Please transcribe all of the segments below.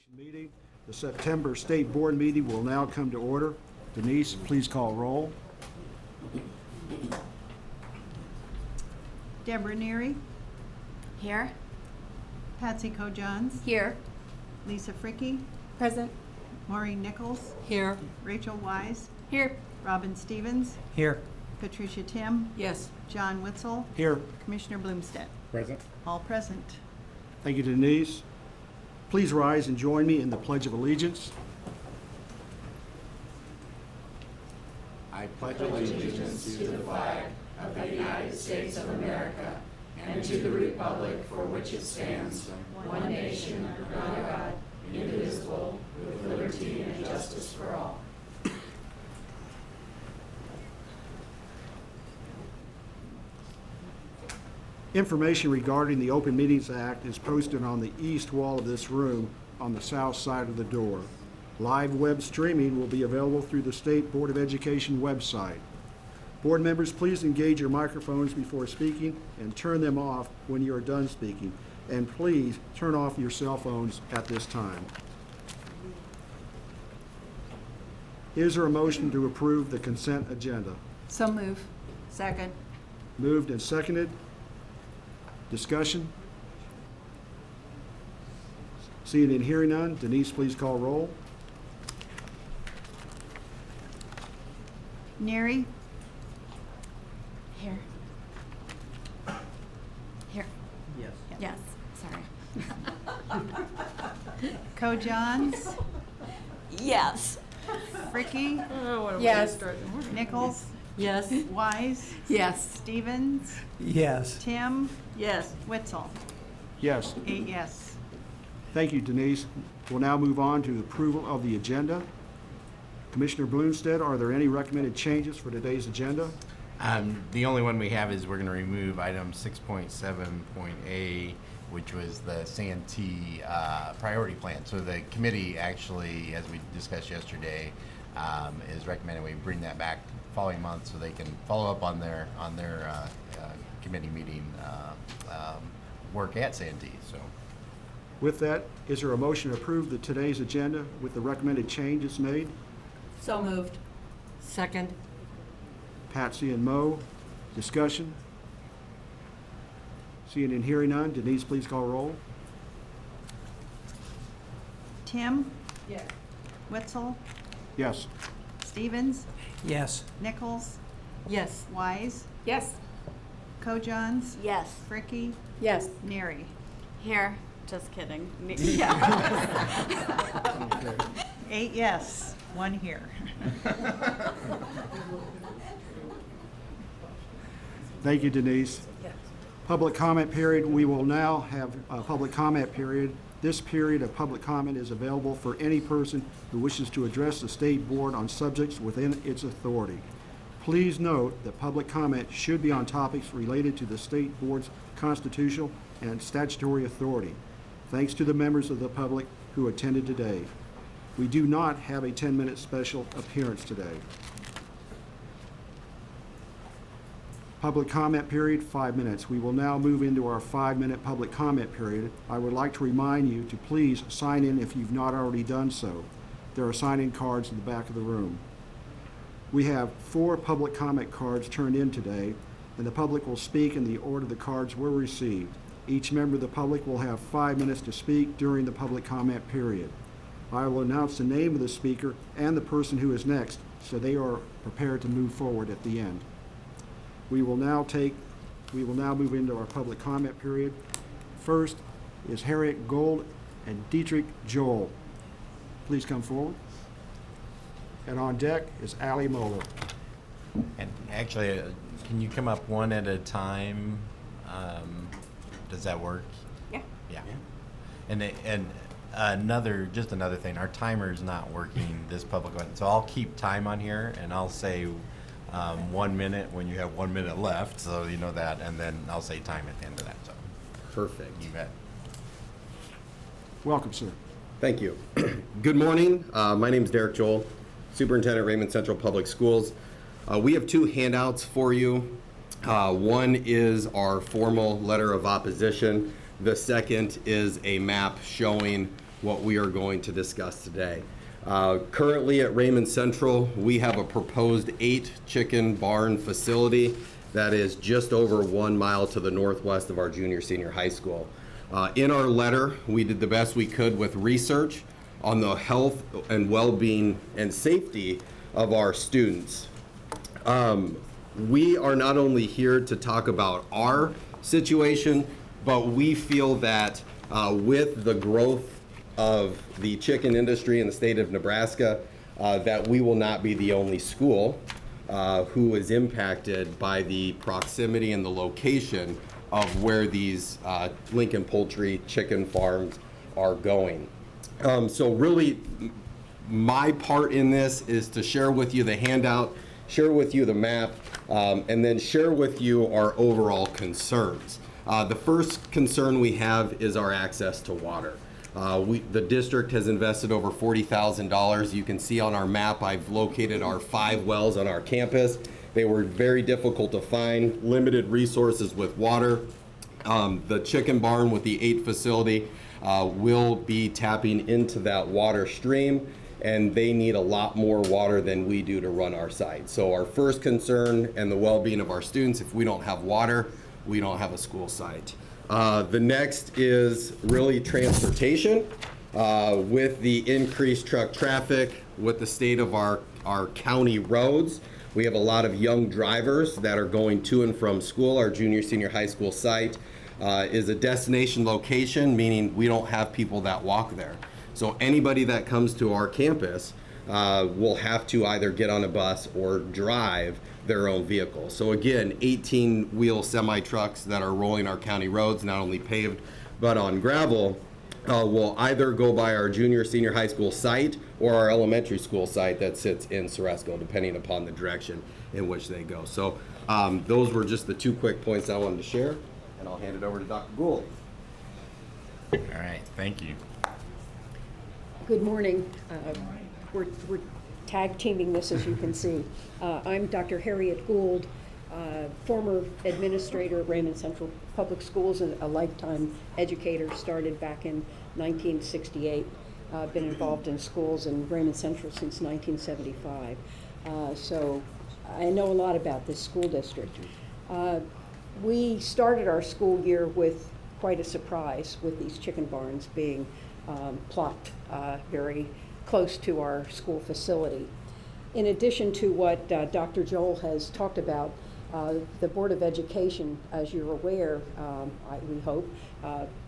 Education meeting. The September State Board meeting will now come to order. Denise, please call roll. Deborah Neary, Here. Patsy Ko-Johns, Here. Lisa Fricke, Present. Maureen Nichols, Here. Rachel Wise, Here. Robin Stevens, Here. Patricia Tim, Yes. John Witzel, Here. Commissioner Bloomstead. Present. All present. Thank you, Denise. Please rise and join me in the Pledge of Allegiance. I pledge allegiance to the flag of the United States of America and to the republic for which it stands, one nation, under God, indivisible, with liberty and justice for all. Information regarding the Open Meetings Act is posted on the east wall of this room on the south side of the door. Live web streaming will be available through the State Board of Education website. Board members, please engage your microphones before speaking and turn them off when you are done speaking. And please turn off your cell phones at this time. Is there a motion to approve the consent agenda? So move. Second. Moved and seconded. Discussion? Seeing and hearing none, Denise, please call roll. Neary, Here. Here. Yes. Yes. Sorry. Ko-Johns, Yes. Fricke, Yes. Nichols, Yes. Wise, Yes. Stevens, Yes. Tim, Yes. Witzel. Yes. 8 yes. Thank you, Denise. We'll now move on to approval of the agenda. Commissioner Bloomstead, are there any recommended changes for today's agenda? The only one we have is we're going to remove item 6.7.A, which was the Santee priority plan. So the committee actually, as we discussed yesterday, is recommending we bring that back following month so they can follow up on their committee meeting work at Santee. So With that, is there a motion to approve today's agenda with the recommended changes made? So moved. Second. Patsy and Mo, discussion? Seeing and hearing none, Denise, please call roll. Tim? Yes. Witzel, Yes. Stevens, Yes. Nichols, Yes. Wise, Yes. Ko-Johns, Yes. Fricke, Yes. Neary. Here. Just kidding. 8 yes, 1 here. Thank you, Denise. Public comment period. We will now have a public comment period. This period of public comment is available for any person who wishes to address the State Board on subjects within its authority. Please note that public comment should be on topics related to the State Board's constitutional and statutory authority. Thanks to the members of the public who attended today. We do not have a 10-minute special appearance today. Public comment period, 5 minutes. We will now move into our 5-minute public comment period. I would like to remind you to please sign in if you've not already done so. There are sign-in cards in the back of the room. We have 4 public comment cards turned in today, and the public will speak in the order the cards were received. Each member of the public will have 5 minutes to speak during the public comment period. I will announce the name of the speaker and the person who is next, so they are prepared to move forward at the end. We will now move into our public comment period. First is Harriet Gold and Dietrich Joel. Please come forward. And on deck is Allie Moeller. and actually, can you come up one at a time? Does that work? Yeah. Yeah. And another thing, our timer's not working this public one, so I'll keep time on here and I'll say 1 minute when you have 1 minute left, so you know that, and then I'll say time at the end of that. So Perfect. you bet. Welcome, sir. Thank you. Good morning. My name is Derek Joel, Superintendent, Raymond Central Public Schools. We have 2 handouts for you. One is our formal letter of opposition. The second is a map showing what we are going to discuss today. Currently at Raymond Central, we have a proposed 8 chicken barn facility that is just over 1 mile to the northwest of our junior-senior high school. In our letter, we did the best we could with research on the health and well-being and safety of our students. We are not only here to talk about our situation, but we feel that with the growth of the chicken industry in the state of Nebraska, that we will not be the only school who is impacted by the proximity and the location of where these Lincoln Poultry chicken farms are going. So really, my part in this is to share with you the handout, share with you the map, and then share with you our overall concerns. The first concern we have is our access to water. The district has invested over $40,000. You can see on our map, I've located our 5 wells on our campus. They were very difficult to find, limited resources with water. The chicken barn with the 8 facility will be tapping into that water stream, and they need a lot more water than we do to run our site. So our first concern and the well-being of our students, if we don't have water, we don't have a school site. The next is really transportation. With the increased truck traffic, with the state of our county roads, we have a lot of young drivers that are going to and from school. Our junior-senior high school site is a destination location, meaning we don't have people that walk there. So anybody that comes to our campus will have to either get on a bus or drive their own vehicle. So again, 18-wheel semi-trucks that are rolling our county roads, not only paved but on gravel, will either go by our junior-senior high school site or our elementary school site that sits in Ceresco, depending upon the direction in which they go. So those were just the 2 quick points I wanted to share, and I'll hand it over to Dr. Gould. All right, thank you. Good morning. We're tag teaming this, as you can see. I'm Dr. Harriet Gould, former administrator at Raymond Central Public Schools and a lifetime educator, started back in 1968. Been involved in schools in Raymond Central since 1975. So I know a lot about this school district. We started our school year with quite a surprise with these chicken barns being plopped very close to our school facility. In addition to what Dr. Joel has talked about, the Board of Education, as you're aware, we hope,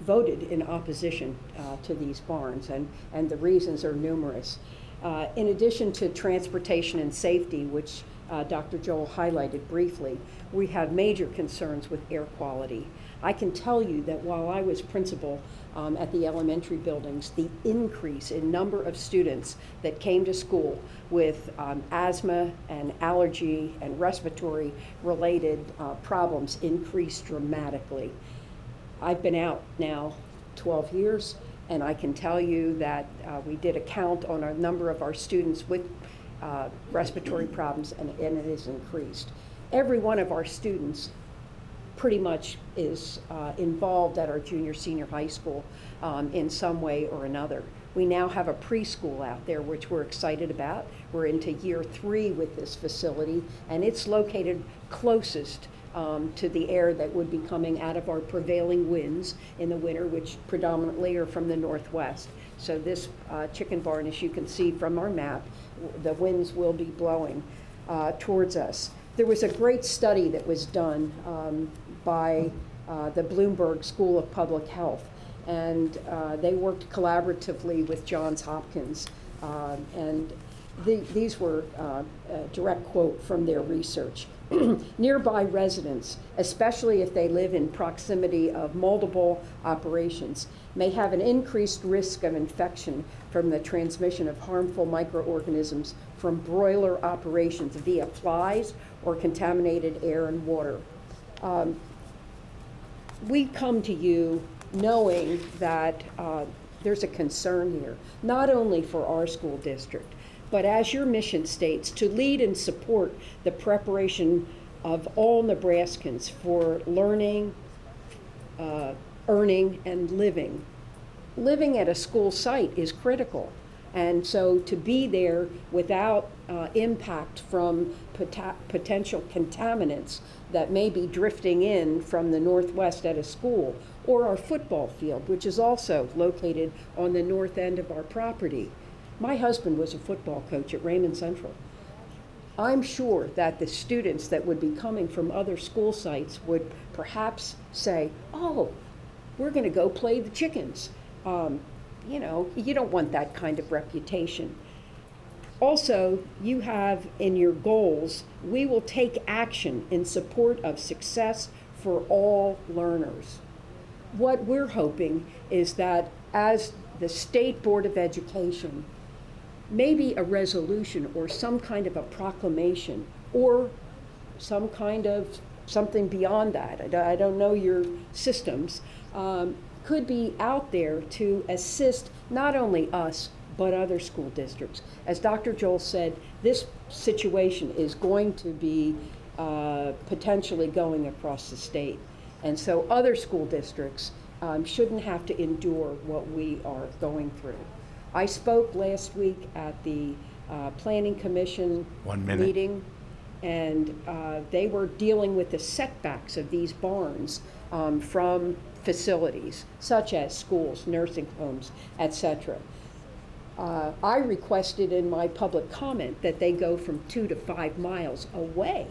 voted in opposition to these barns, and the reasons are numerous. In addition to transportation and safety, which Dr. Joel highlighted briefly, we have major concerns with air quality. I can tell you that while I was principal at the elementary buildings, the increase in number of students that came to school with asthma and allergy and respiratory related problems increased dramatically. I've been out now 12 years, and I can tell you that we did a count on a number of our students with respiratory problems, and it has increased. Every one of our students pretty much is involved at our junior senior high school in some way or another. We now have a preschool out there, which we're excited about. We're into year 3 with this facility, and it's located closest to the air that would be coming out of our prevailing winds in the winter, which predominantly are from the northwest. So this chicken barn, as you can see from our map, the winds will be blowing towards us. There was a great study that was done by the Bloomberg School of Public Health, and they worked collaboratively with Johns Hopkins, and these were a direct quote from their research. Nearby residents, especially if they live in proximity of multiple operations, may have an increased risk of infection from the transmission of harmful microorganisms from broiler operations via flies or contaminated air and water. We come to you knowing that there's a concern here, not only for our school district, but as your mission states, to lead and support the preparation of all Nebraskans for learning, earning, and living living at a school site is critical. And so to be there without impact from potential contaminants that may be drifting in from the northwest at a school, or our football field, which is also located on the north end of our property. My husband was a football coach at Raymond Central. I'm sure that the students that would be coming from other school sites would perhaps say, oh, we're going to go play the Chickens. You know, you don't want that kind of reputation. Also, you have in your goals, we will take action in support of success for all learners. What we're hoping is that as the State Board of Education, maybe a resolution or some kind of a proclamation or some kind of something beyond that, I don't know your systems, could be out there to assist not only us, but other school districts. As Dr. Joel said, this situation is going to be potentially going across the state. And so other school districts shouldn't have to endure what we are going through. I spoke last week at the Planning Commission 1 minute. meeting, and they were dealing with the setbacks of these barns from facilities, such as schools, nursing homes, etc. I requested in my public comment that they go from 2 to 5 miles away,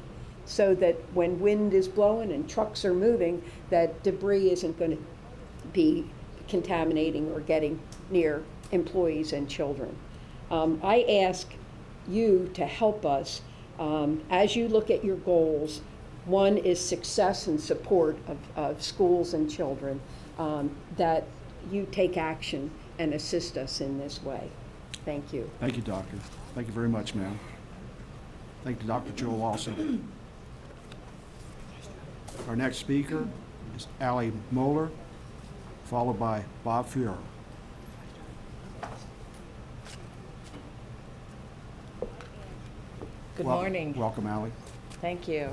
so that when wind is blowing and trucks are moving, that debris isn't going to be contaminating or getting near employees and children. I ask you to help us as you look at your goals. One is success and support of schools and children, that you take action and assist us in this way. Thank you. Thank you, Doctor. Thank you very much, ma'am. Thank you, Dr. Joel, also. Our next speaker is Allie Moeller, followed by Bob Fuhrer. Good morning. Welcome, Allie. Thank you.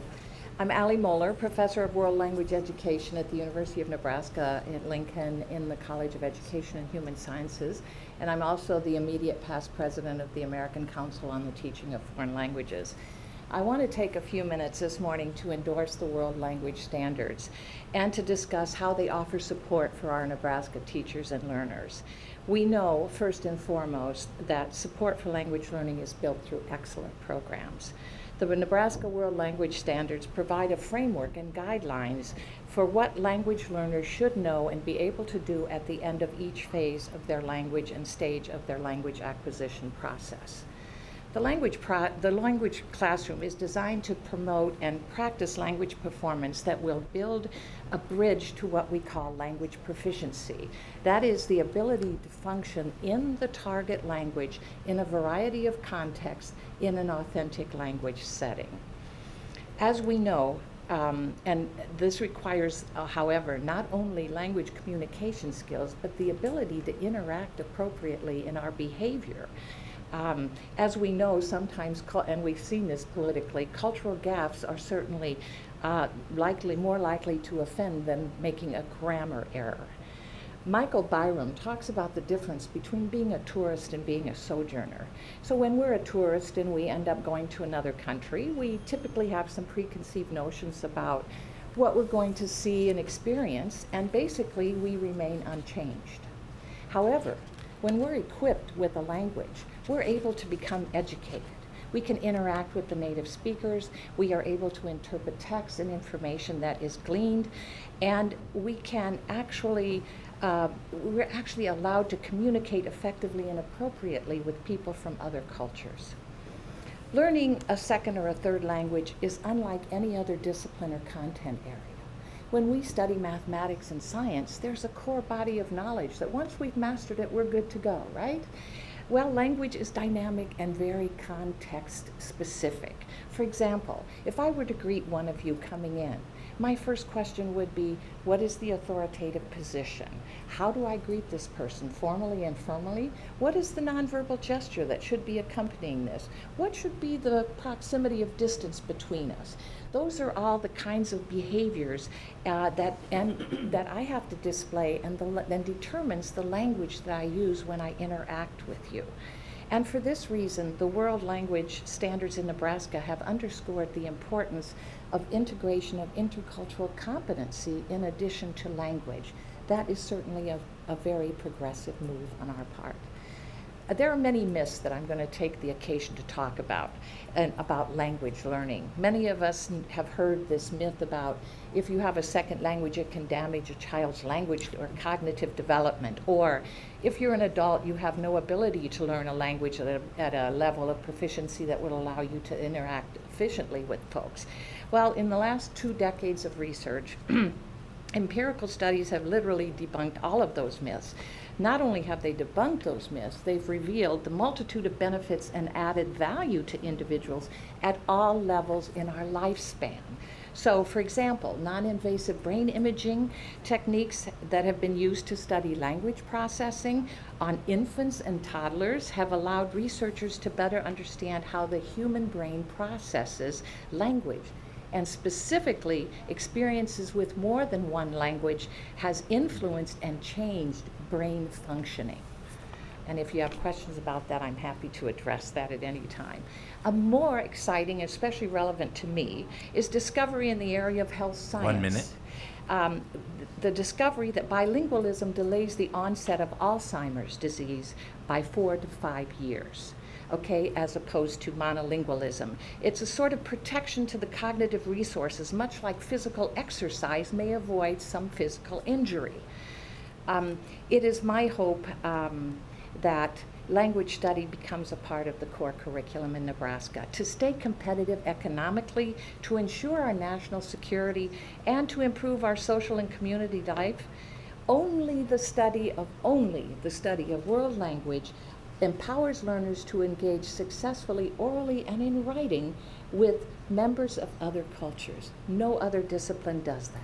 I'm Allie Moeller, Professor of World Language Education at the University of Nebraska at Lincoln in the College of Education and Human Sciences, and I'm also the immediate past president of the American Council on the Teaching of Foreign Languages. I want to take a few minutes this morning to endorse the World Language Standards and to discuss how they offer support for our Nebraska teachers and learners. We know, first and foremost, that support for language learning is built through excellent programs. The Nebraska World Language Standards provide a framework and guidelines for what language learners should know and be able to do at the end of each phase of their language and stage of their language acquisition process. The language classroom is designed to promote and practice language performance that will build a bridge to what we call language proficiency. That is the ability to function in the target language in a variety of contexts in an authentic language setting. As we know, and this requires, however, not only language communication skills, but the ability to interact appropriately in our behavior. As we know, sometimes, and we've seen this politically, cultural gaffes are certainly more likely to offend than making a grammar error. Michael Byram talks about the difference between being a tourist and being a sojourner. So when we're a tourist and we end up going to another country, we typically have some preconceived notions about what we're going to see and experience, and basically we remain unchanged. However, when we're equipped with a language, we're able to become educated. We can interact with the native speakers, we are able to interpret text and information that is gleaned, and we can actually, we're actually allowed to communicate effectively and appropriately with people from other cultures. Learning a second or a third language is unlike any other discipline or content area. When we study mathematics and science, there's a core body of knowledge that once we've mastered it, we're good to go, right? Well, language is dynamic and very context specific. For example, if I were to greet one of you coming in, my first question would be, what is the authoritative position? How do I greet this person, formally and informally? What is the nonverbal gesture that should be accompanying this? What should be the proximity of distance between us? Those are all the kinds of behaviors that I have to display, and then determines the language that I use when I interact with you. And for this reason, the World Language Standards in Nebraska have underscored the importance of integration of intercultural competency in addition to language. That is certainly a very progressive move on our part. There are many myths that I'm going to take the occasion to talk about, and about language learning. Many of us have heard this myth about if you have a second language, it can damage a child's language or cognitive development, or if you're an adult, you have no ability to learn a language at a level of proficiency that would allow you to interact efficiently with folks. Well, in the last 2 decades of research, empirical studies have literally debunked all of those myths. Not only have they debunked those myths, they've revealed the multitude of benefits and added value to individuals at all levels in our lifespan. So, for example, non-invasive brain imaging techniques that have been used to study language processing on infants and toddlers have allowed researchers to better understand how the human brain processes language. And specifically, experiences with more than one language has influenced and changed brain functioning. And if you have questions about that, I'm happy to address that at any time. A more exciting, especially relevant to me, is discovery in the area of health science. 1 minute. The discovery that bilingualism delays the onset of Alzheimer's disease by 4 to 5 years. Okay, as opposed to monolingualism. It's a sort of protection to the cognitive resources, much like physical exercise may avoid some physical injury. It is my hope that language study becomes a part of the core curriculum in Nebraska to stay competitive economically, to ensure our national security, and to improve our social and community life. Only the study of world language empowers learners to engage successfully orally and in writing with members of other cultures. No other discipline does that.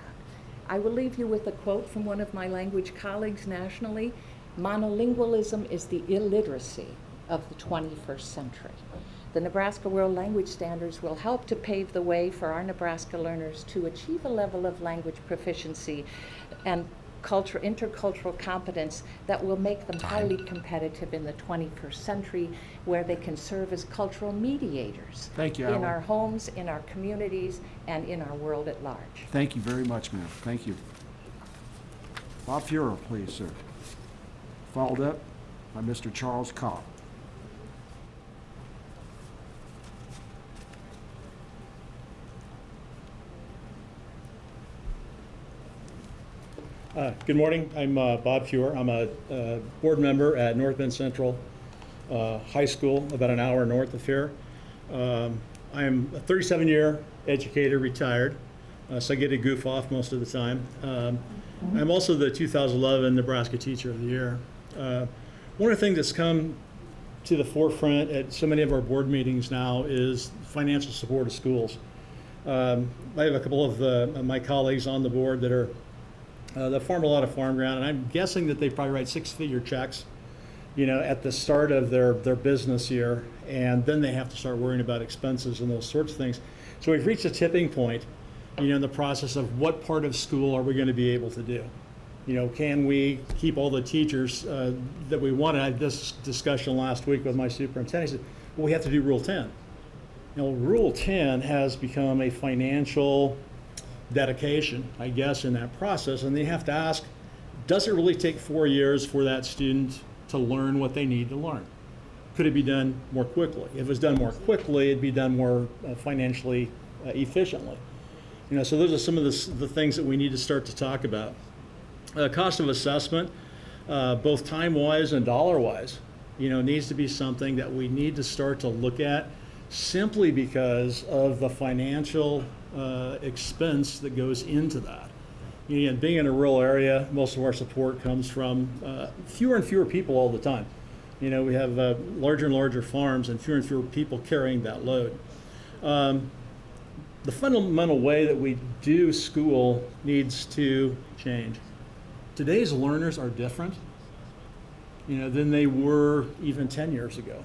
I will leave you with a quote from one of my language colleagues nationally: monolingualism is the illiteracy of the 21st century. The Nebraska World Language Standards will help to pave the way for our Nebraska learners to achieve a level of language proficiency and intercultural competence that will make them highly competitive in the 21st century, where they can serve as cultural mediators. Thank you, in Alan. our homes, in our communities, and in our world at large. Thank you very much, ma'am. Thank you. Bob Furrow, please, sir. Followed up by Mr. Charles Cobb. Good morning. I'm Bob Feuer. I'm a board member at North Bend Central High School, about an hour north of here. I'm a 37-year educator, retired, so I get to goof off most of the time. I'm also the 2011 Nebraska Teacher of the Year. One of the things that's come to the forefront at so many of our board meetings now is financial support of schools. I have a couple of my colleagues on the board that farm a lot of farm ground, and I'm guessing that they probably write 6-figure checks, at the start of their business year, and then they have to start worrying about expenses and those sorts of things. So we've reached a tipping point, in the process of what part of school are we going to be able to do? Can we keep all the teachers that we want? I had this discussion last week with my superintendent. He said, well, we have to do Rule 10. Rule 10 has become a financial dedication, I guess, in that process, and they have to ask, does it really take 4 years for that student to learn what they need to learn? Could it be done more quickly? If it was done more quickly, it'd be done more financially efficiently. So those are some of the things that we need to start to talk about. Cost of assessment, both time-wise and dollar-wise, needs to be something that we need to start to look at, simply because of the financial expense that goes into that. And being in a rural area, most of our support comes from fewer and fewer people all the time. We have larger and larger farms and fewer people carrying that load. the fundamental way that we do school needs to change. Today's learners are different, than they were even 10 years ago.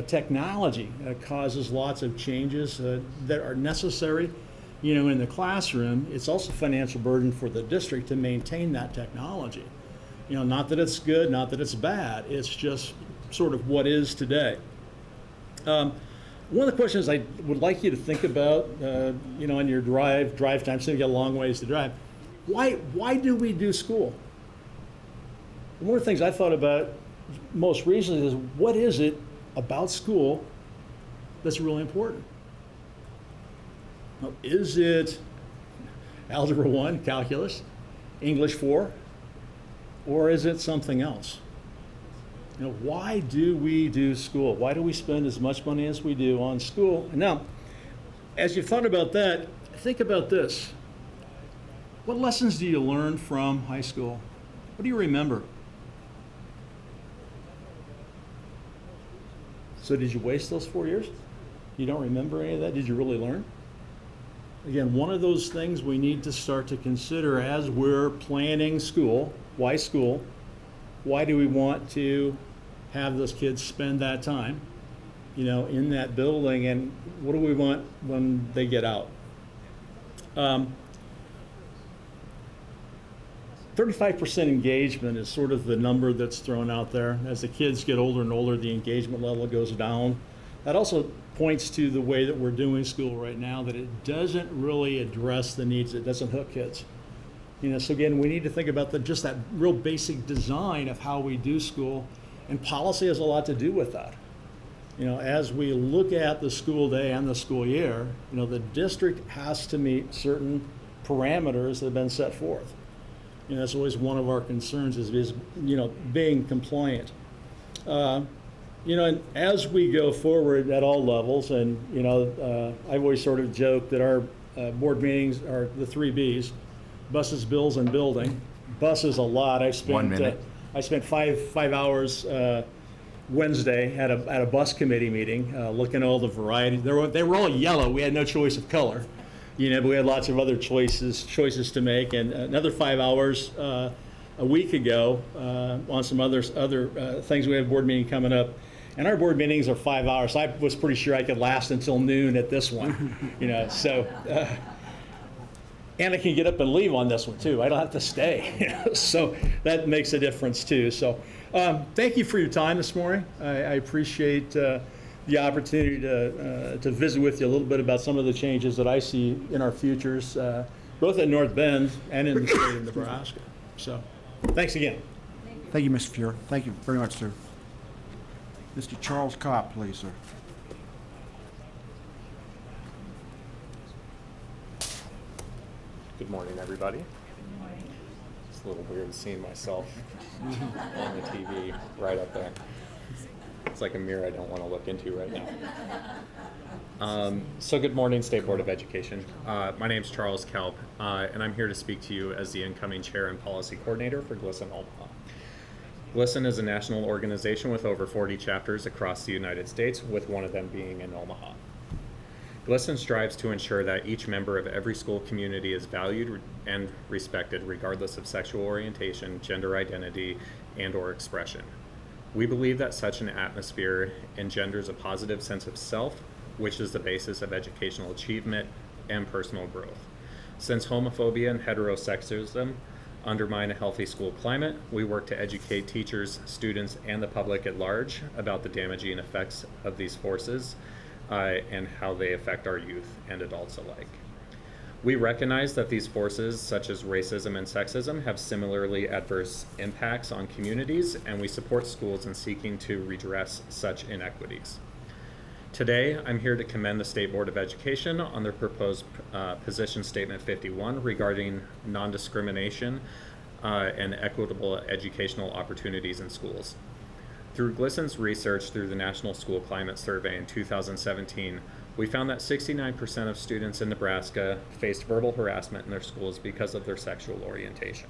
Technology causes lots of changes that are necessary, in the classroom. It's also a financial burden for the district to maintain that technology. Not that it's good, not that it's bad. It's just sort of what is today. One of the questions I would like you to think about, on your drive time, so you got a long ways to drive. Why do we do school? One of the things I thought about most recently is, what is it about school that's really important? Now, is it Algebra 1, Calculus, English 4, or is it something else? Why do we do school? Why do we spend as much money as we do on school? And now, as you've thought about that, think about this. What lessons do you learn from high school? What do you remember? So did you waste those 4 years? You don't remember any of that? Did you really learn? Again, one of those things we need to start to consider as we're planning school. Why school? Why do we want to have those kids spend that time, in that building, and what do we want when they get out? 35% engagement is sort of the number that's thrown out there. As the kids get older and older, the engagement level goes down. That also points to the way that we're doing school right now, that it doesn't really address the needs. It doesn't hook kids. So again, we need to think about just that real basic design of how we do school, and policy has a lot to do with that. As we look at the school day and the school year, the district has to meet certain parameters that have been set forth. That's always one of our concerns is being compliant. And as we go forward at all levels, and I've always sort of joked that our board meetings are the 3 Bs: buses, bills, and building. Buses a lot. I spent 1 minute. I spent five hours Wednesday at a bus committee meeting, looking at all the variety. They were all yellow. We had no choice of color. But we had lots of other choices to make, and another 5 hours a week ago on some other things. We have a board meeting coming up, and our board meetings are 5 hours. So I was pretty sure I could last until noon at this one, So, and I can get up and leave on this one too. I don't have to stay, so that makes a difference too. So, thank you for your time this morning. I appreciate the opportunity to visit with you a little bit about some of the changes that I see in our futures, both at North Bend and in the state of Nebraska. So, thanks again. Thank you, Mr. Fuhrer. Thank you very much, sir. Mr. Charles Kopp, please, sir. Good morning, everybody. It's a little weird seeing myself on the TV right up there. It's like a mirror I don't want to look into right now. So good morning, State Board of Education. My name is Charles Kalb, and I'm here to speak to you as the incoming Chair and Policy Coordinator for GLSEN Omaha. GLSEN is a national organization with over 40 chapters across the United States, with one of them being in Omaha. GLSEN strives to ensure that each member of every school community is valued and respected regardless of sexual orientation, gender identity, and/or expression. We believe that such an atmosphere engenders a positive sense of self, which is the basis of educational achievement and personal growth. Since homophobia and heterosexism undermine a healthy school climate, we work to educate teachers, students, and the public at large about the damaging effects of these forces and how they affect our youth and adults alike. We recognize that these forces, such as racism and sexism, have similarly adverse impacts on communities, and we support schools in seeking to redress such inequities. Today, I'm here to commend the State Board of Education on their proposed Position Statement 51 regarding non-discrimination and equitable educational opportunities in schools. Through GLSEN's research through the National School Climate Survey in 2017, we found that 69% of students in Nebraska faced verbal harassment in their schools because of their sexual orientation.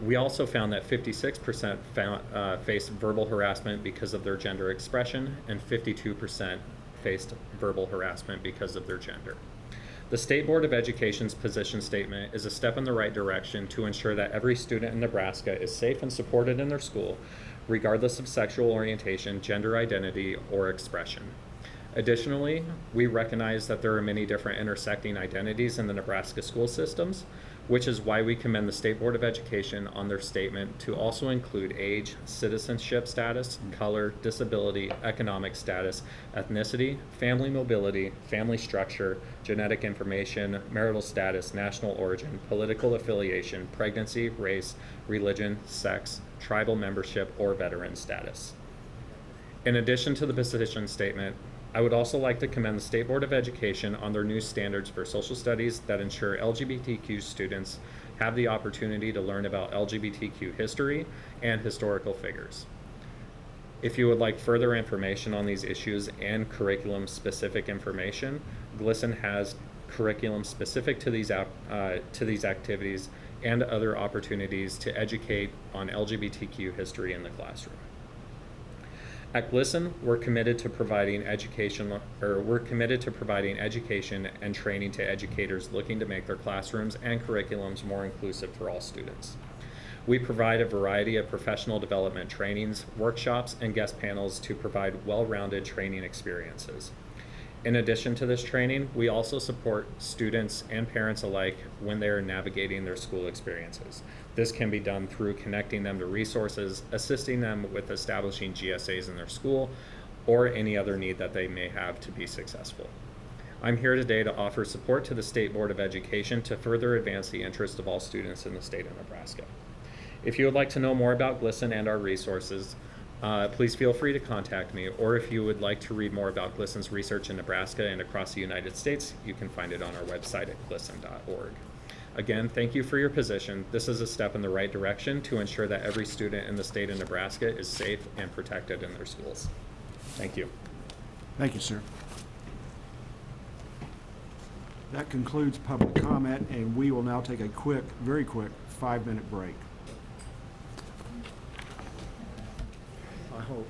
We also found that 56% faced verbal harassment because of their gender expression, and 52% faced verbal harassment because of their gender. The State Board of Education's position statement is a step in the right direction to ensure that every student in Nebraska is safe and supported in their school, regardless of sexual orientation, gender identity, or expression. Additionally, we recognize that there are many different intersecting identities in the Nebraska school systems, which is why we commend the State Board of Education on their statement to also include age, citizenship status, color, disability, economic status, ethnicity, family mobility, family structure, genetic information, marital status, national origin, political affiliation, pregnancy, race, religion, sex, tribal membership, or veteran status. In addition to the position statement, I would also like to commend the State Board of Education on their new standards for social studies that ensure LGBTQ students have the opportunity to learn about LGBTQ history and historical figures. If you would like further information on these issues and curriculum-specific information, GLSEN has curriculum specific to these activities and other opportunities to educate on LGBTQ history in the classroom. At GLSEN, we're committed to providing education and training to educators looking to make their classrooms and curriculums more inclusive for all students. We provide a variety of professional development trainings, workshops, and guest panels to provide well-rounded training experiences. In addition to this training, we also support students and parents alike when they are navigating their school experiences. This can be done through connecting them to resources, assisting them with establishing GSAs in their school, or any other need that they may have to be successful. I'm here today to offer support to the State Board of Education to further advance the interest of all students in the state of Nebraska. If you would like to know more about GLSEN and our resources, please feel free to contact me, or if you would like to read more about GLSEN's research in Nebraska and across the United States, you can find it on our website at glisten.org. Again, thank you for your position. This is a step in the right direction to ensure that every student in the state of Nebraska is safe and protected in their schools. Thank you. Thank you, sir. That concludes public comment, and we will now take a very quick 5-minute break. I hope.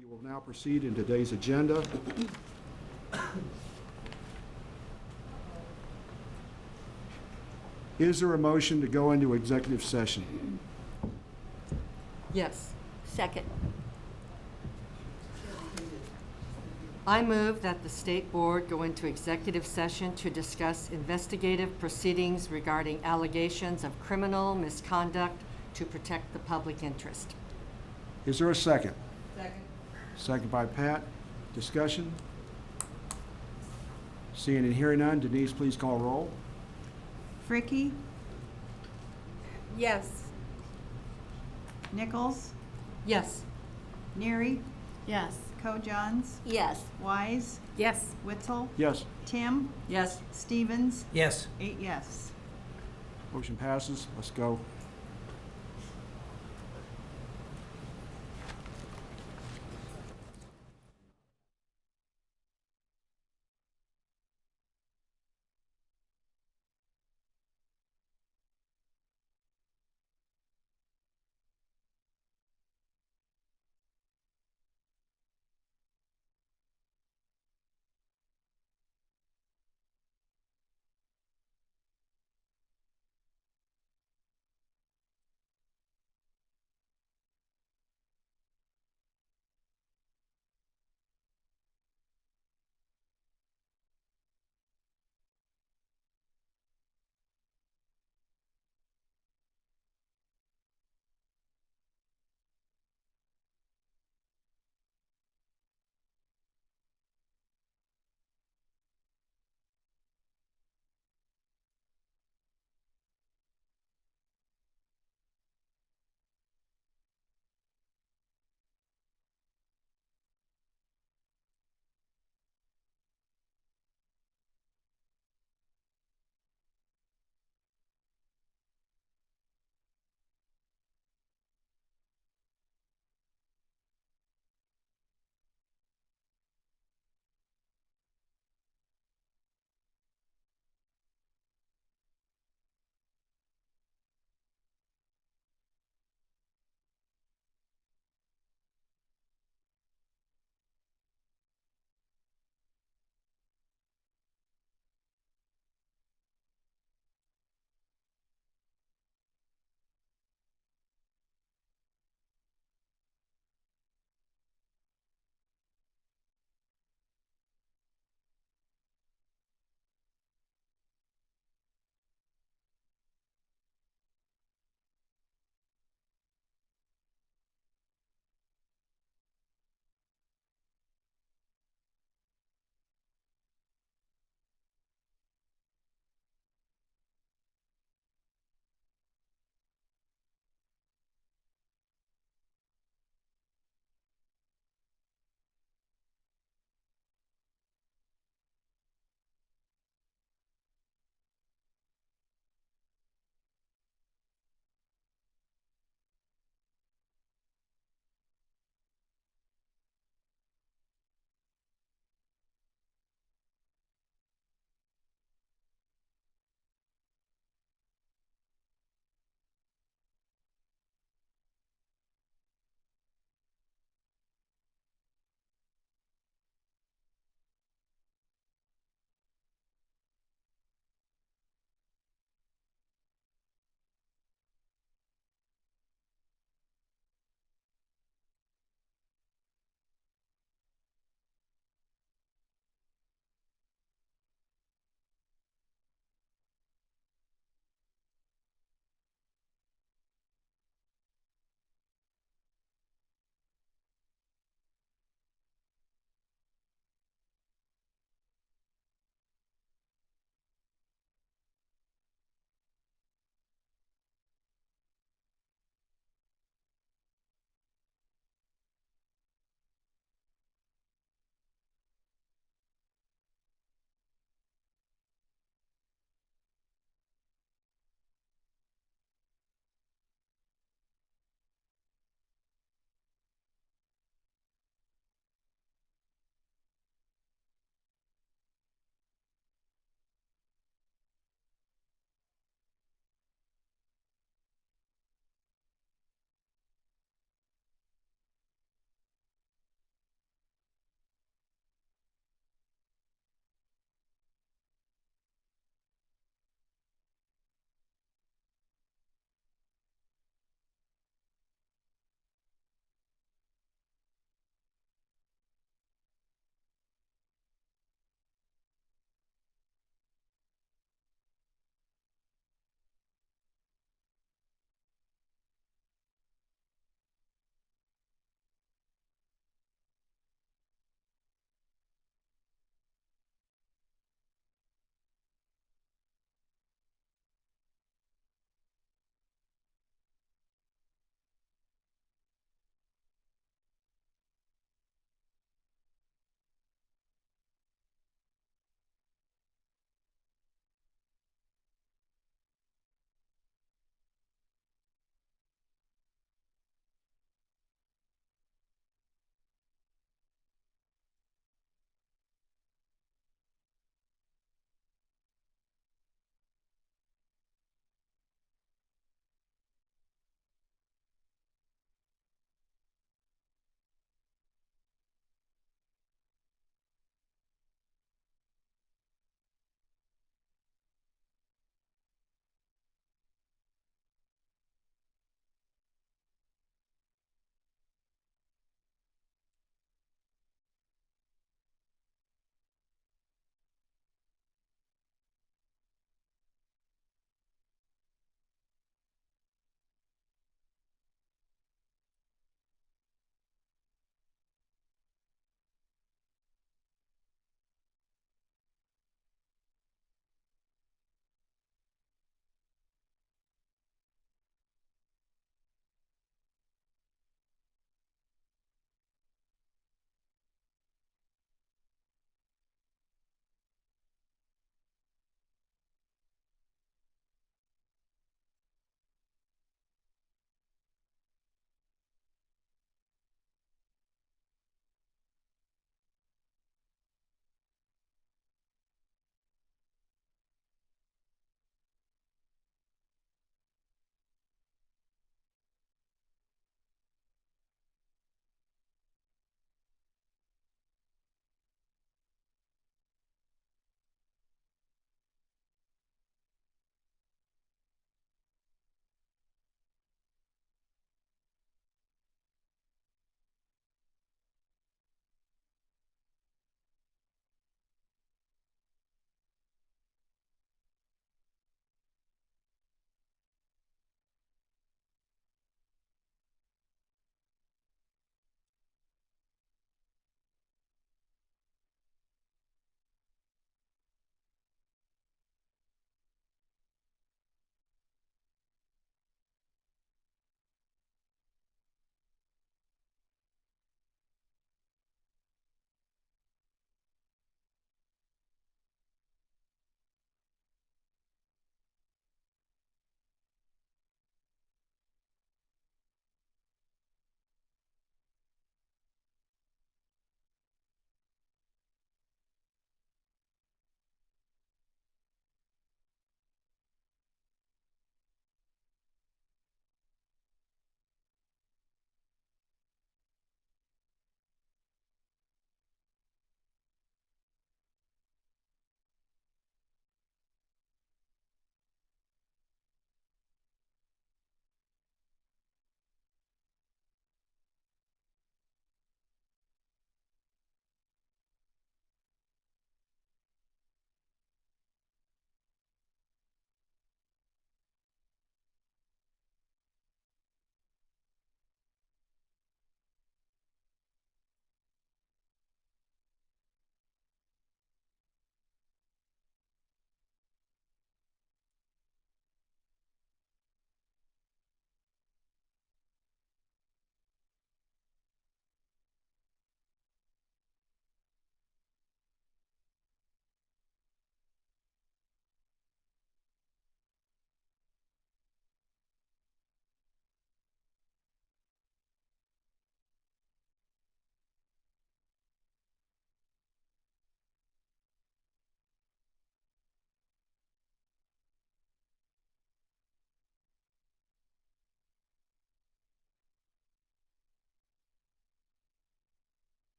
We will now proceed in today's agenda. Is there a motion to go into executive session? Yes. Second. I move that the State Board go into executive session to discuss investigative proceedings regarding allegations of criminal misconduct to protect the public interest. Is there a second? Second. Second by Pat. Discussion? Seeing and hearing none, Denise, please call roll. Fricky, Yes. Nichols, Yes. Neary, Yes. Co-Johns, Yes. Wise, Yes. Witzel, Yes. Tim, Yes. Stevens, Yes. 8 yes. Motion passes. Let's go.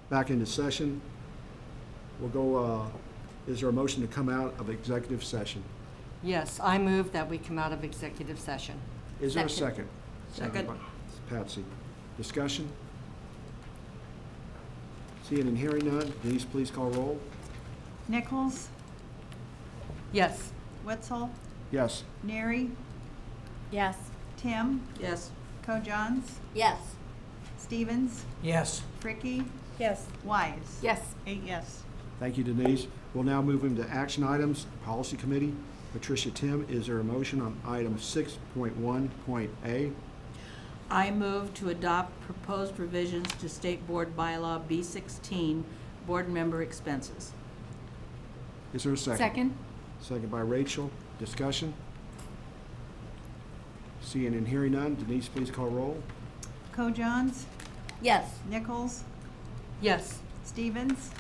back into session. We'll go, is there a motion to come out of executive session? Yes, I move that we come out of executive session. Is there a Second. second? Second. by Patsy. Discussion? Seeing and hearing none, Denise, please call roll. Nichols, Yes. Wetzel, Yes. Neary, Yes. Tim, Yes. Co-Johns, Yes. Stevens, Yes. Fricky, Yes. Wise. Yes. 8 yes. Thank you, Denise. We'll now move into action items. Policy Committee. Patricia Tim, is there a motion on item 6.1.A? I move to adopt proposed revisions to State Board Bylaw B16, Board Member Expenses. Is there a second? Second? Second by Rachel. Discussion? Seeing and hearing none, Denise, please call roll. Co-Johns, Yes. Nichols, Yes. Stevens,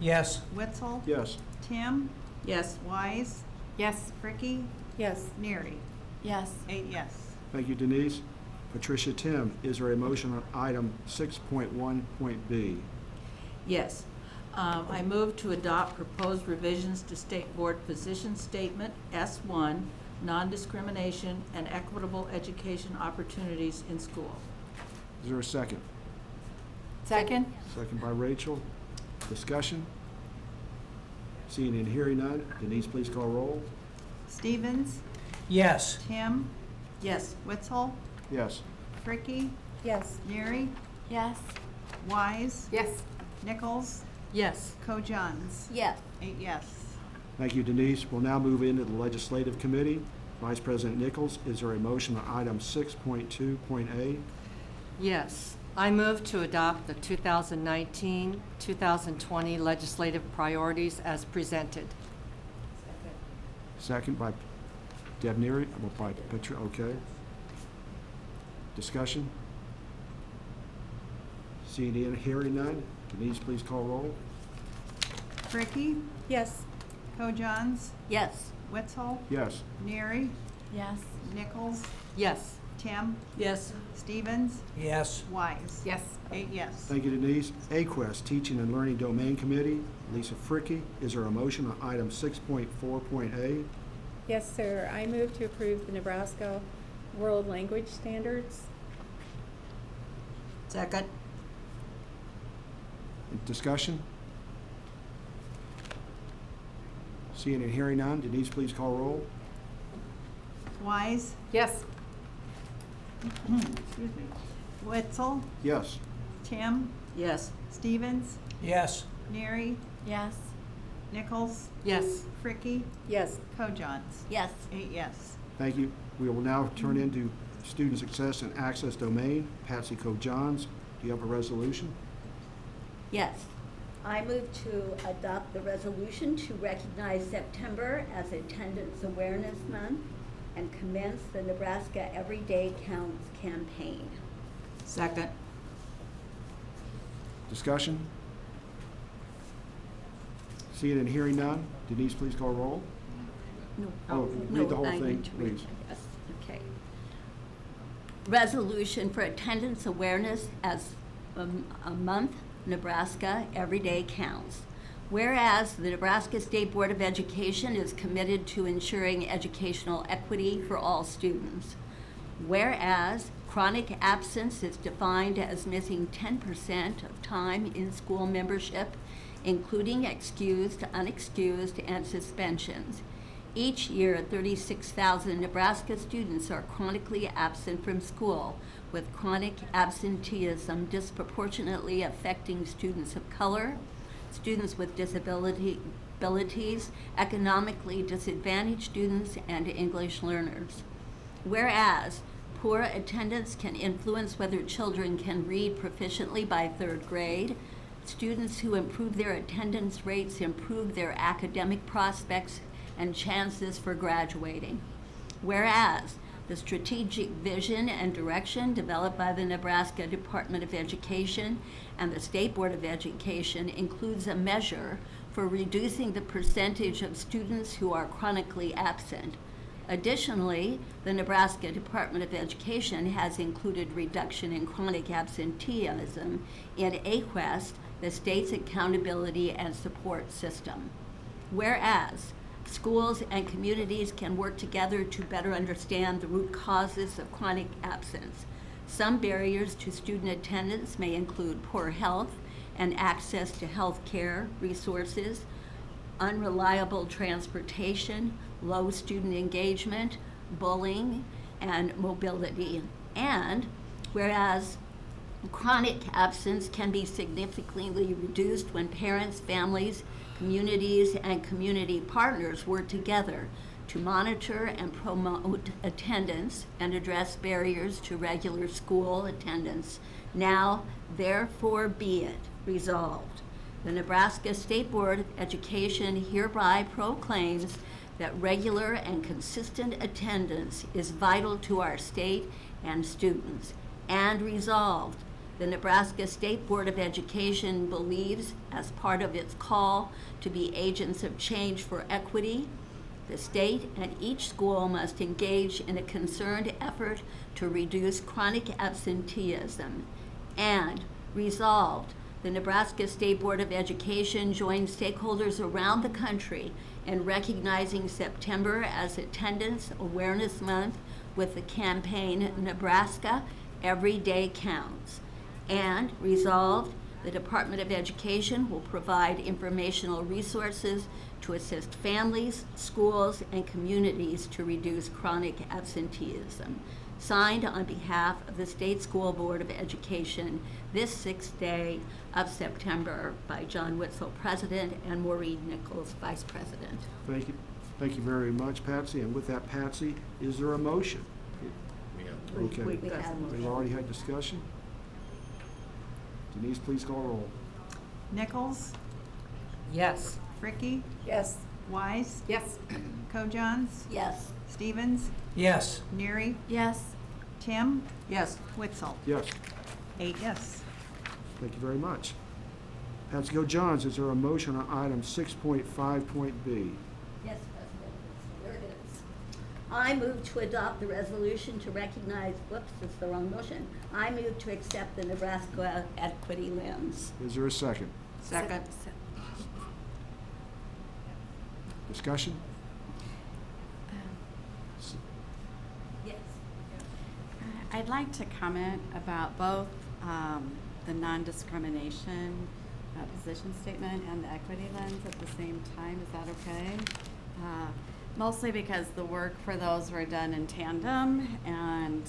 Yes. Wetzel, Yes. Tim, Yes. Wise, Yes. Fricky, Yes. Neary. Yes. 8 yes. Thank you, Denise. Patricia Tim, is there a motion on item 6.1.B? Yes. I move to adopt proposed revisions to State Board Position Statement S1, Non-Discrimination and Equitable Education Opportunities in School. Is there a second? Second? Second by Rachel. Discussion? Seeing and hearing none, Denise, please call roll. Stevens, Yes. Tim, Yes. Wetzel, Yes. Fricky, Yes. Neary, Yes. Wise, Yes. Nichols, Yes. Co-Johns. Yes. 8 yes. Thank you, Denise. We'll now move into the Legislative Committee. Vice President Nichols, is there a motion on item 6.2.A? Yes. I move to adopt the 2019-2020 legislative priorities as presented. Second by Deb Neary, by Petra, okay. Discussion? Seeing and hearing none, Denise, please call roll. Fricky, Yes. Co-Johns, Yes. Wetzel, Yes. Neary, Yes. Nichols, Yes. Tim, Yes. Stevens, Yes. Wise. Yes. 8 yes. Thank you, Denise. AQuESTT, Teaching and Learning Domain Committee, Lisa Fricky, is there a motion on item 6.4.A? Yes, sir. I move to approve the Nebraska World Language Standards. Second. Discussion? Seeing and hearing none, Denise, please call roll. Wise, Yes. excuse me, Wetzel, Yes. Tim, Yes. Stevens, Yes. Neary, Yes. Nichols, Yes. Fricky, Yes. Co-Johns. Yes. 8 yes. Thank you. We will now turn into Student Success and Access Domain. Patsy Co-Johns, do you have a resolution? Yes. I move to adopt the resolution to recognize September as Attendance Awareness Month and commence the Nebraska Every Day Counts campaign. Second. Discussion? Seeing and hearing none, Denise, please call roll. No. Oh, read the whole I thing, need to read, please. yes, okay. Resolution for Attendance Awareness as a month, Nebraska Every Day Counts. Whereas the Nebraska State Board of Education is committed to ensuring educational equity for all students. Whereas chronic absence is defined as missing 10% of time in school membership, including excused, unexcused, and suspensions. Each year, 36,000 Nebraska students are chronically absent from school, with chronic absenteeism disproportionately affecting students of color, students with disabilities, economically disadvantaged students, and English learners. Whereas poor attendance can influence whether children can read proficiently by 3rd grade, students who improve their attendance rates improve their academic prospects and chances for graduating. Whereas the strategic vision and direction developed by the Nebraska Department of Education and the State Board of Education includes a measure for reducing the percentage of students who are chronically absent. Additionally, the Nebraska Department of Education has included reduction in chronic absenteeism in AQuESTT the state's accountability and support system. Whereas schools and communities can work together to better understand the root causes of chronic absence. Some barriers to student attendance may include poor health and access to health care resources, unreliable transportation, low student engagement, bullying, and mobility. And whereas chronic absence can be significantly reduced when parents, families, communities, and community partners work together to monitor and promote attendance and address barriers to regular school attendance. Now, therefore be it resolved. The Nebraska State Board of Education hereby proclaims that regular and consistent attendance is vital to our state and students. And resolved, the Nebraska State Board of Education believes, as part of its call to be agents of change for equity, the state and each school must engage in a concerned effort to reduce chronic absenteeism. And resolved, the Nebraska State Board of Education joins stakeholders around the country in recognizing September as Attendance Awareness Month with the campaign Nebraska Every Day Counts. And resolved, the Department of Education will provide informational resources to assist families, schools, and communities to reduce chronic absenteeism. Signed on behalf of the State School Board of Education this 6th day of September by John Witzel, President, and Maureen Nichols, Vice President. Thank you. Thank you very much, Patsy. And with that, Patsy, is there a motion? Okay. We have a We've already had discussion. Denise, please call roll. Nichols, Yes. Fricky, Yes. Wise, Yes. Kojans, Yes. Stevens, Yes. Neary, Yes. Tim. Yes. Witzel. Yes. 8 yes. Thank you very much. Patsy Go-Johns, is there a motion on item 6.5.b? Yes, President. There it is. I move to adopt the resolution to recognize, whoops, it's the wrong motion. I move to accept the Nebraska Equity Lens. Is there a second? Second. Discussion? Yes. I'd like to comment about both the non-discrimination position statement and the equity lens at the same time. Is that okay? Mostly because the work for those were done in tandem, and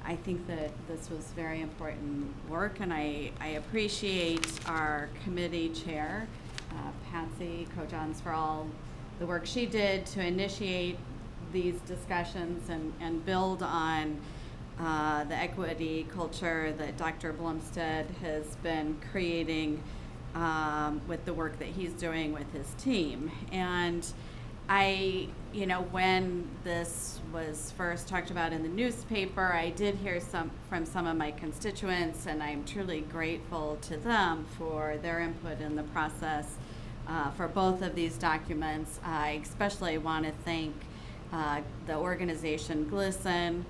I think that this was very important work, and I appreciate our committee chair, Patsy Kojans, for all the work she did to initiate these discussions and build on the equity culture that Dr. Blumstead has been creating with the work that he's doing with his team. And when this was first talked about in the newspaper, I did hear from some of my constituents, and I'm truly grateful to them for their input in the process for both of these documents. I especially want to thank the organization GLSEN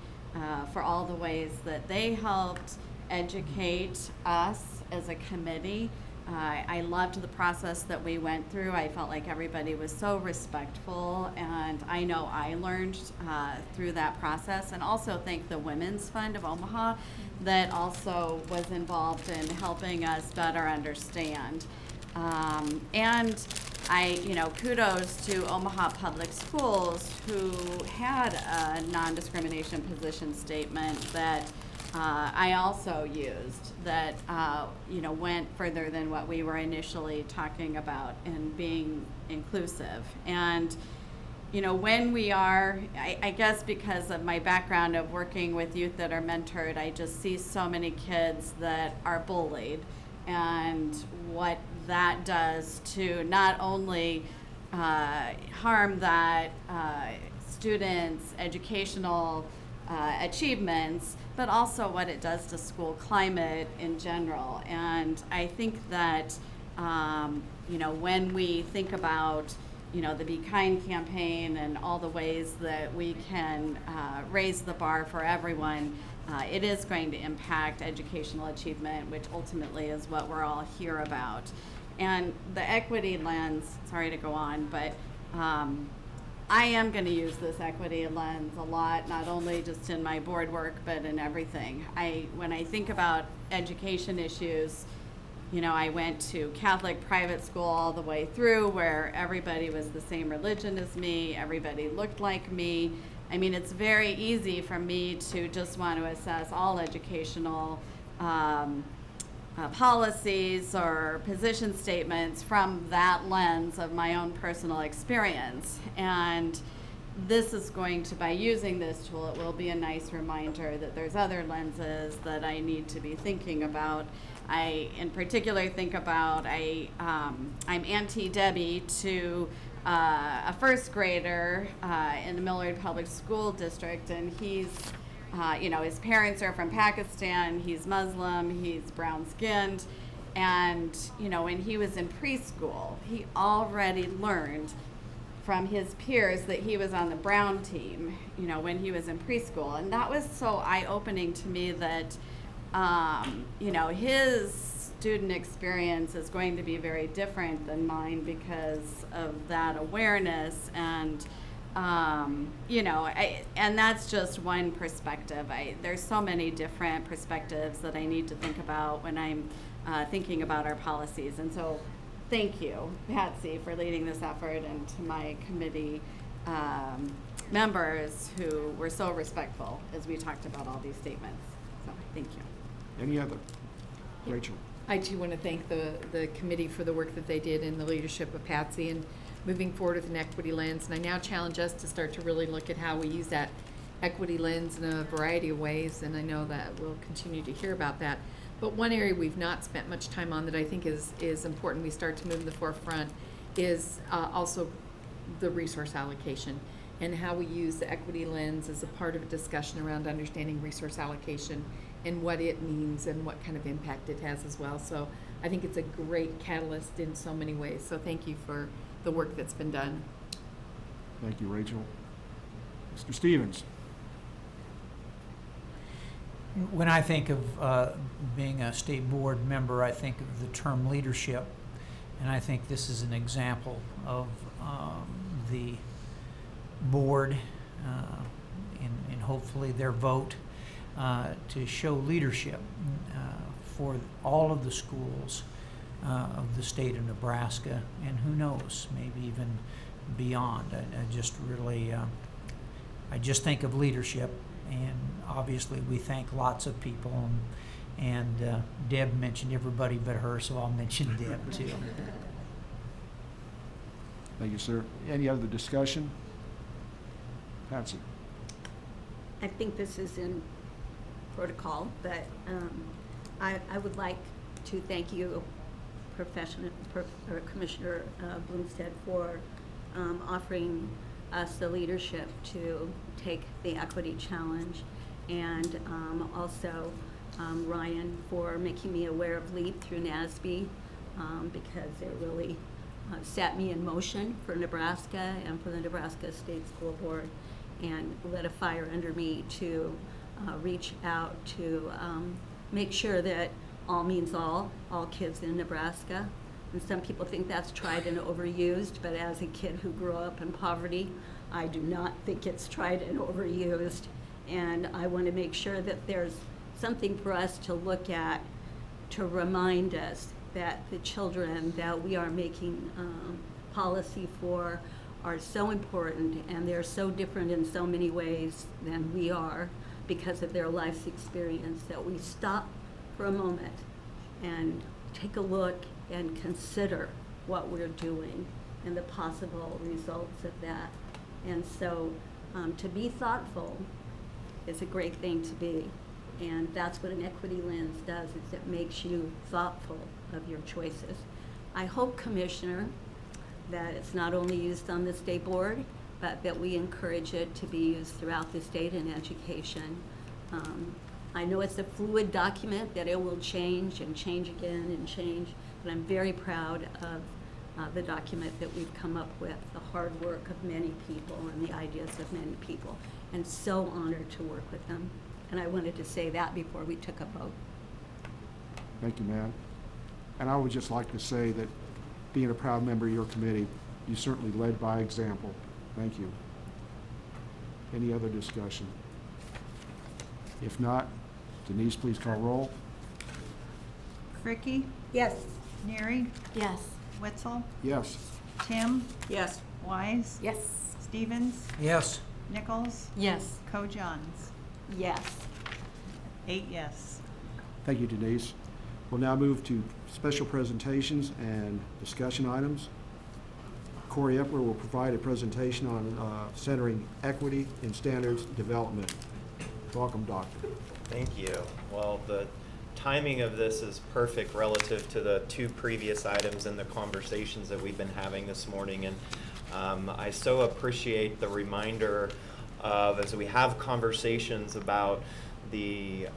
for all the ways that they helped educate us as a committee. I loved the process that we went through. I felt like everybody was so respectful, and I know I learned through that process. And also thank the Women's Fund of Omaha that also was involved in helping us better understand. And kudos to Omaha Public Schools, who had a non-discrimination position statement that I also used that, went further than what we were initially talking about in being inclusive. And, when we are, I guess because of my background of working with youth that are mentored, I just see so many kids that are bullied, and what that does to not only harm that students' educational achievements, but also what it does to school climate in general. And I think that, when we think about, the Be Kind campaign and all the ways that we can raise the bar for everyone, it is going to impact educational achievement, which ultimately is what we're all here about. And the equity lens, sorry to go on, but I am going to use this equity lens a lot, not only just in my board work, but in everything. When I think about education issues, you know, I went to Catholic private school all the way through, where everybody was the same religion as me, everybody looked like me. I mean, it's very easy for me to just want to assess all educational policies or position statements from that lens of my own personal experience. And this is going to, by using this tool, it will be a nice reminder that there's other lenses that I need to be thinking about. I, in particular, think about, I'm Auntie Debbie to a first grader in the Millard Public School District, and he's, you know, his parents are from Pakistan, he's Muslim, he's brown-skinned, and, you know, when he was in preschool, he already learned from his peers that he was on the brown team, you know, when he was in preschool. And that was so eye-opening to me that, you know, his student experience is going to be very different than mine because of that awareness. And, you know, and that's just one perspective. There's so many different perspectives that I need to think about when I'm thinking about our policies. And so thank you, Patsy, for leading this effort, and to my committee members who were so respectful as we talked about all these statements. So thank you. Any other? Rachel? I too want to thank the committee for the work that they did in the leadership of Patsy and moving forward with an equity lens. And I now challenge us to start to really look at how we use that equity lens in a variety of ways. And I know that we'll continue to hear about that. But one area we've not spent much time on that I think is important we start to move to the forefront is also the resource allocation and how we use the equity lens as a part of a discussion around understanding resource allocation and what it means and what kind of impact it has as well. So I think it's a great catalyst in so many ways. So thank you for the work that's been done. Thank you, Rachel. Mr. Stevens? When I think of being a state board member, I think of the term leadership, and I think this is an example of the board and hopefully their vote to show leadership for all of the schools of the state of Nebraska, and who knows, maybe even beyond. I just really, I just think of leadership. And obviously, we thank lots of people, and Deb mentioned everybody but her, so I'll mention Deb too. Thank you, sir. Any other discussion? Patsy? I think this is in protocol, but I would like to thank you, Commissioner Bloomstead, for offering us the leadership to take the equity challenge, and also Ryan for making me aware of LEAP through NASB, because it really set me in motion for Nebraska and for the Nebraska State School Board, and lit a fire under me to reach out to make sure that all means all kids in Nebraska. And some people think that's tried and overused, but as a kid who grew up in poverty, I do not think it's tried and overused. And I want to make sure that there's something for us to look at to remind us that the children that we are making policy for are so important, and they're so different in so many ways than we are because of their life's experience, that we stop for a moment and take a look and consider what we're doing and the possible results of that. And so to be thoughtful is a great thing to be. And that's what an equity lens does, is it makes you thoughtful of your choices. I hope, Commissioner, that it's not only used on the state board, but that we encourage it to be used throughout the state in education. I know it's a fluid document, that it will change and change again and change, but I'm very proud of the document that we've come up with, the hard work of many people and the ideas of many people, and so honored to work with them. And I wanted to say that before we took a vote. Thank you, ma'am. And I would just like to say that being a proud member of your committee, you certainly led by example. Thank you. Any other discussion? If not, Denise, please call roll. Fricky? Yes. Neary? Yes. Wetzel? Yes. Tim? Yes. Wise? Yes. Stevens? Yes. Nichols? Yes. Co-Johns? Yes. 8 yes. Thank you, Denise. We'll now move to special presentations and discussion items. Corey Epler will provide a presentation on centering equity in standards development. Welcome, Doctor. Thank you. Well, the timing of this is perfect relative to the two previous items and the conversations that we've been having this morning. And I so appreciate the reminder of, as we have conversations about the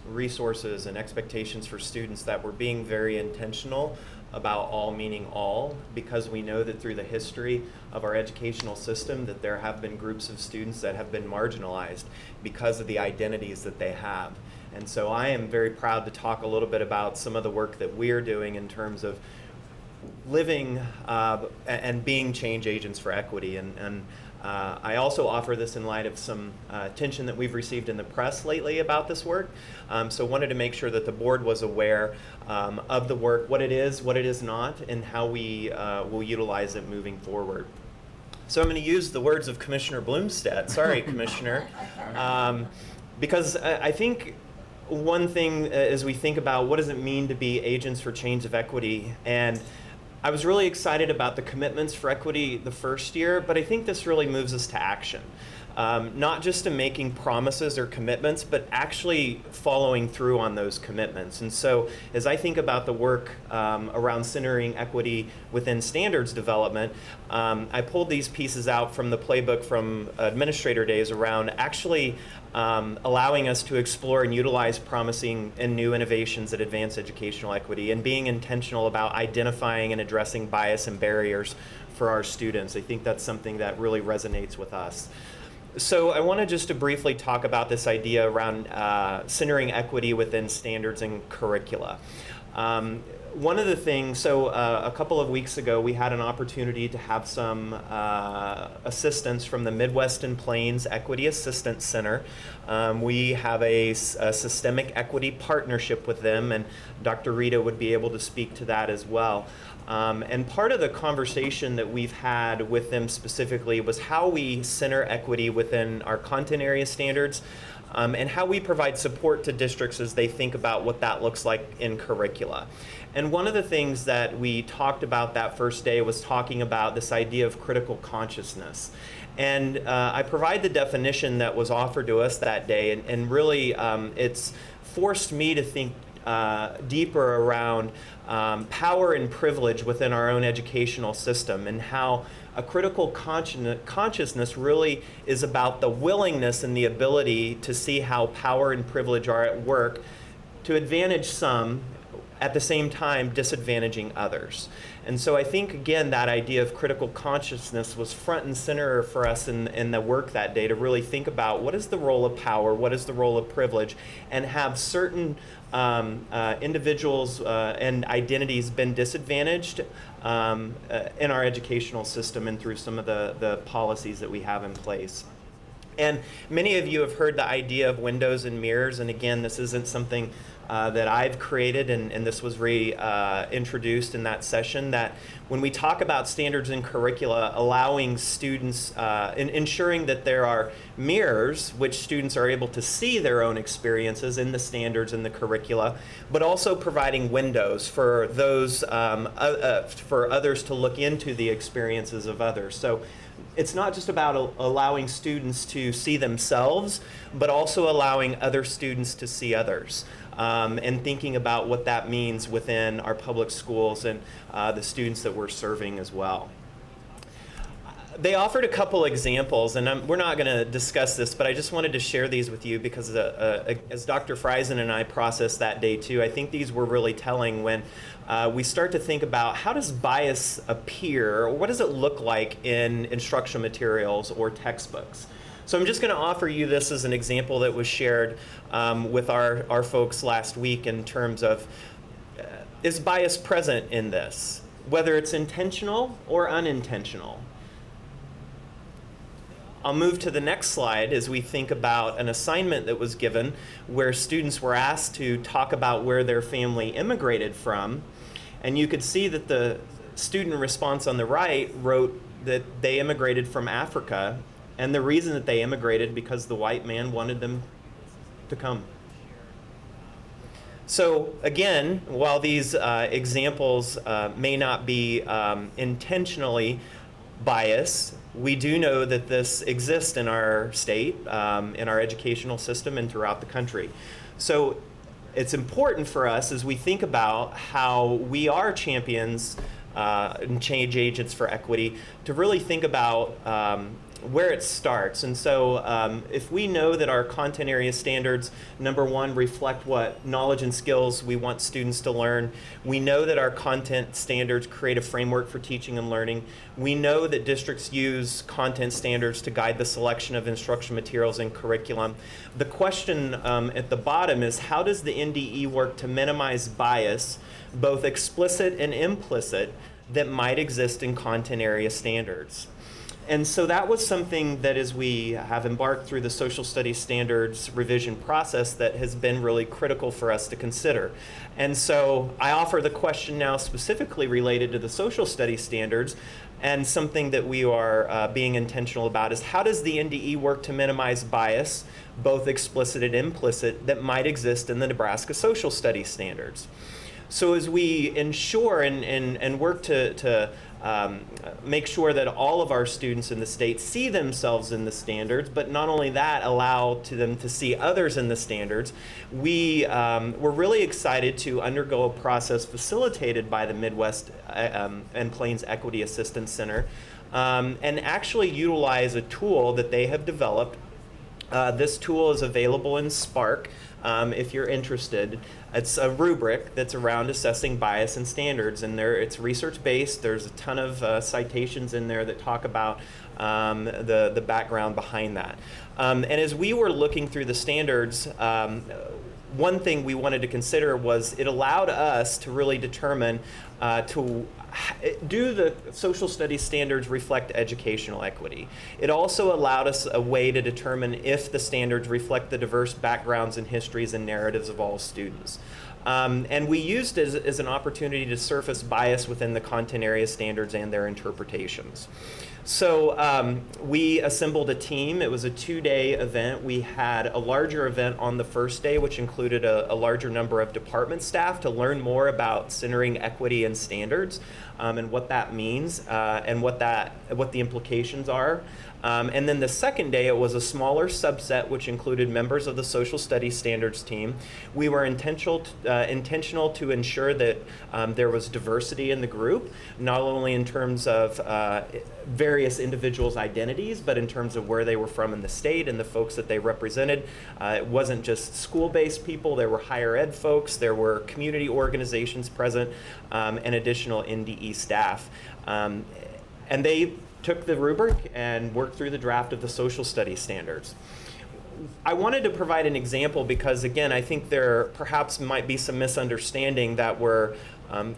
resources and expectations for students, that we're being very intentional about all meaning all, because we know that through the history of our educational system that there have been groups of students that have been marginalized because of the identities that they have. And so I am very proud to talk a little bit about some of the work that we're doing in terms of living and being change agents for equity. And I also offer this in light of some attention that we've received in the press lately about this work. So wanted to make sure that the board was aware of the work, what it is not, and how we will utilize it moving forward. So I'm going to use the words of Commissioner Bloomstead. Sorry, Commissioner. Because I think one thing as we think about what does it mean to be agents for change of equity, and I was really excited about the commitments for equity the first year, but I think this really moves us to action. Not just to making promises or commitments, but actually following through on those commitments. And so as I think about the work around centering equity within standards development, I pulled these pieces out from the playbook from administrator days around actually allowing us to explore and utilize promising and new innovations that advance educational equity, and being intentional about identifying and addressing bias and barriers for our students. I think that's something that really resonates with us. So I wanted just to briefly talk about this idea around centering equity within standards and curricula. One of the things, so a couple of weeks ago, we had an opportunity to have some assistance from the Midwest and Plains Equity Assistance Center. We have a systemic equity partnership with them, and Dr. Rita would be able to speak to that as well. And part of the conversation that we've had with them specifically was how we center equity within our content area standards, and how we provide support to districts as they think about what that looks like in curricula. And one of the things that we talked about that first day was talking about this idea of critical consciousness. And I provide the definition that was offered to us that day, and really it's forced me to think deeper around power and privilege within our own educational system, and how a critical consciousness really is about the willingness and the ability to see how power and privilege are at work to advantage some, at the same time disadvantaging others. And so I think, again, that idea of critical consciousness was front and center for us in the work that day, to really think about what is the role of power, what is the role of privilege, and have certain individuals and identities been disadvantaged in our educational system and through some of the policies that we have in place. And many of you have heard the idea of windows and mirrors, and again, this isn't something that I've created, and this was introduced in that session, that when we talk about standards in curricula, allowing students, ensuring that there are mirrors which students are able to see their own experiences in the standards and the curricula, but also providing windows for those, for others to look into the experiences of others. So it's not just about allowing students to see themselves, but also allowing other students to see others. And thinking about what that means within our public schools and the students that we're serving as well. They offered a couple examples, and we're not going to discuss this, but I just wanted to share these with you because as Dr. Friesen and I processed that day too, I think these were really telling when we start to think about how does bias appear, or what does it look like in instructional materials or textbooks. So I'm just going to offer you this as an example that was shared with our folks last week in terms of is bias present in this, whether it's intentional or unintentional. I'll move to the next slide as we think about an assignment that was given where students were asked to talk about where their family immigrated from. And you could see that the student response on the right wrote that they immigrated from Africa, and the reason that they immigrated because the white man wanted them to come. So again, while these examples may not be intentionally biased, we do know that this exists in our state, in our educational system, and throughout the country. So it's important for us as we think about how we are champions and change agents for equity to really think about where it starts. And so if we know that our content area standards, number one, reflect what knowledge and skills we want students to learn, we know that our content standards create a framework for teaching and learning, we know that districts use content standards to guide the selection of instruction materials and curriculum. The question at the bottom is, how does the NDE work to minimize bias, both explicit and implicit, that might exist in content area standards? And so that was something that, as we have embarked through the social studies standards revision process, that has been really critical for us to consider. And so I offer the question now specifically related to the social studies standards, and something that we are being intentional about is, how does the NDE work to minimize bias, both explicit and implicit, that might exist in the Nebraska social studies standards? So as we ensure and work to make sure that all of our students in the state see themselves in the standards, but not only that, allow them to see others in the standards, we're really excited to undergo a process facilitated by the Midwest and Plains Equity Assistance Center, and actually utilize a tool that they have developed. This tool is available in Spark. If you're interested. It's a rubric that's around assessing bias and standards, and it's research-based. There's a ton of citations in there that talk about the background behind that. And as we were looking through the standards, one thing we wanted to consider was it allowed us to really determine do the social studies standards reflect educational equity? It also allowed us a way to determine if the standards reflect the diverse backgrounds and histories and narratives of all students. And we used it as an opportunity to surface bias within the content area standards and their interpretations. So we assembled a team. It was a 2-day event. We had a larger event on the first day, which included a larger number of department staff to learn more about centering equity and standards, and what that means, and what the implications are. And then the second day, it was a smaller subset, which included members of the social studies standards team. We were intentional to ensure that there was diversity in the group, not only in terms of various individuals' identities, but in terms of where they were from in the state and the folks that they represented. It wasn't just school-based people. There were higher ed folks. There were community organizations present, and additional NDE staff. And they took the rubric and worked through the draft of the social studies standards. I wanted to provide an example because, again, I think there perhaps might be some misunderstanding that we're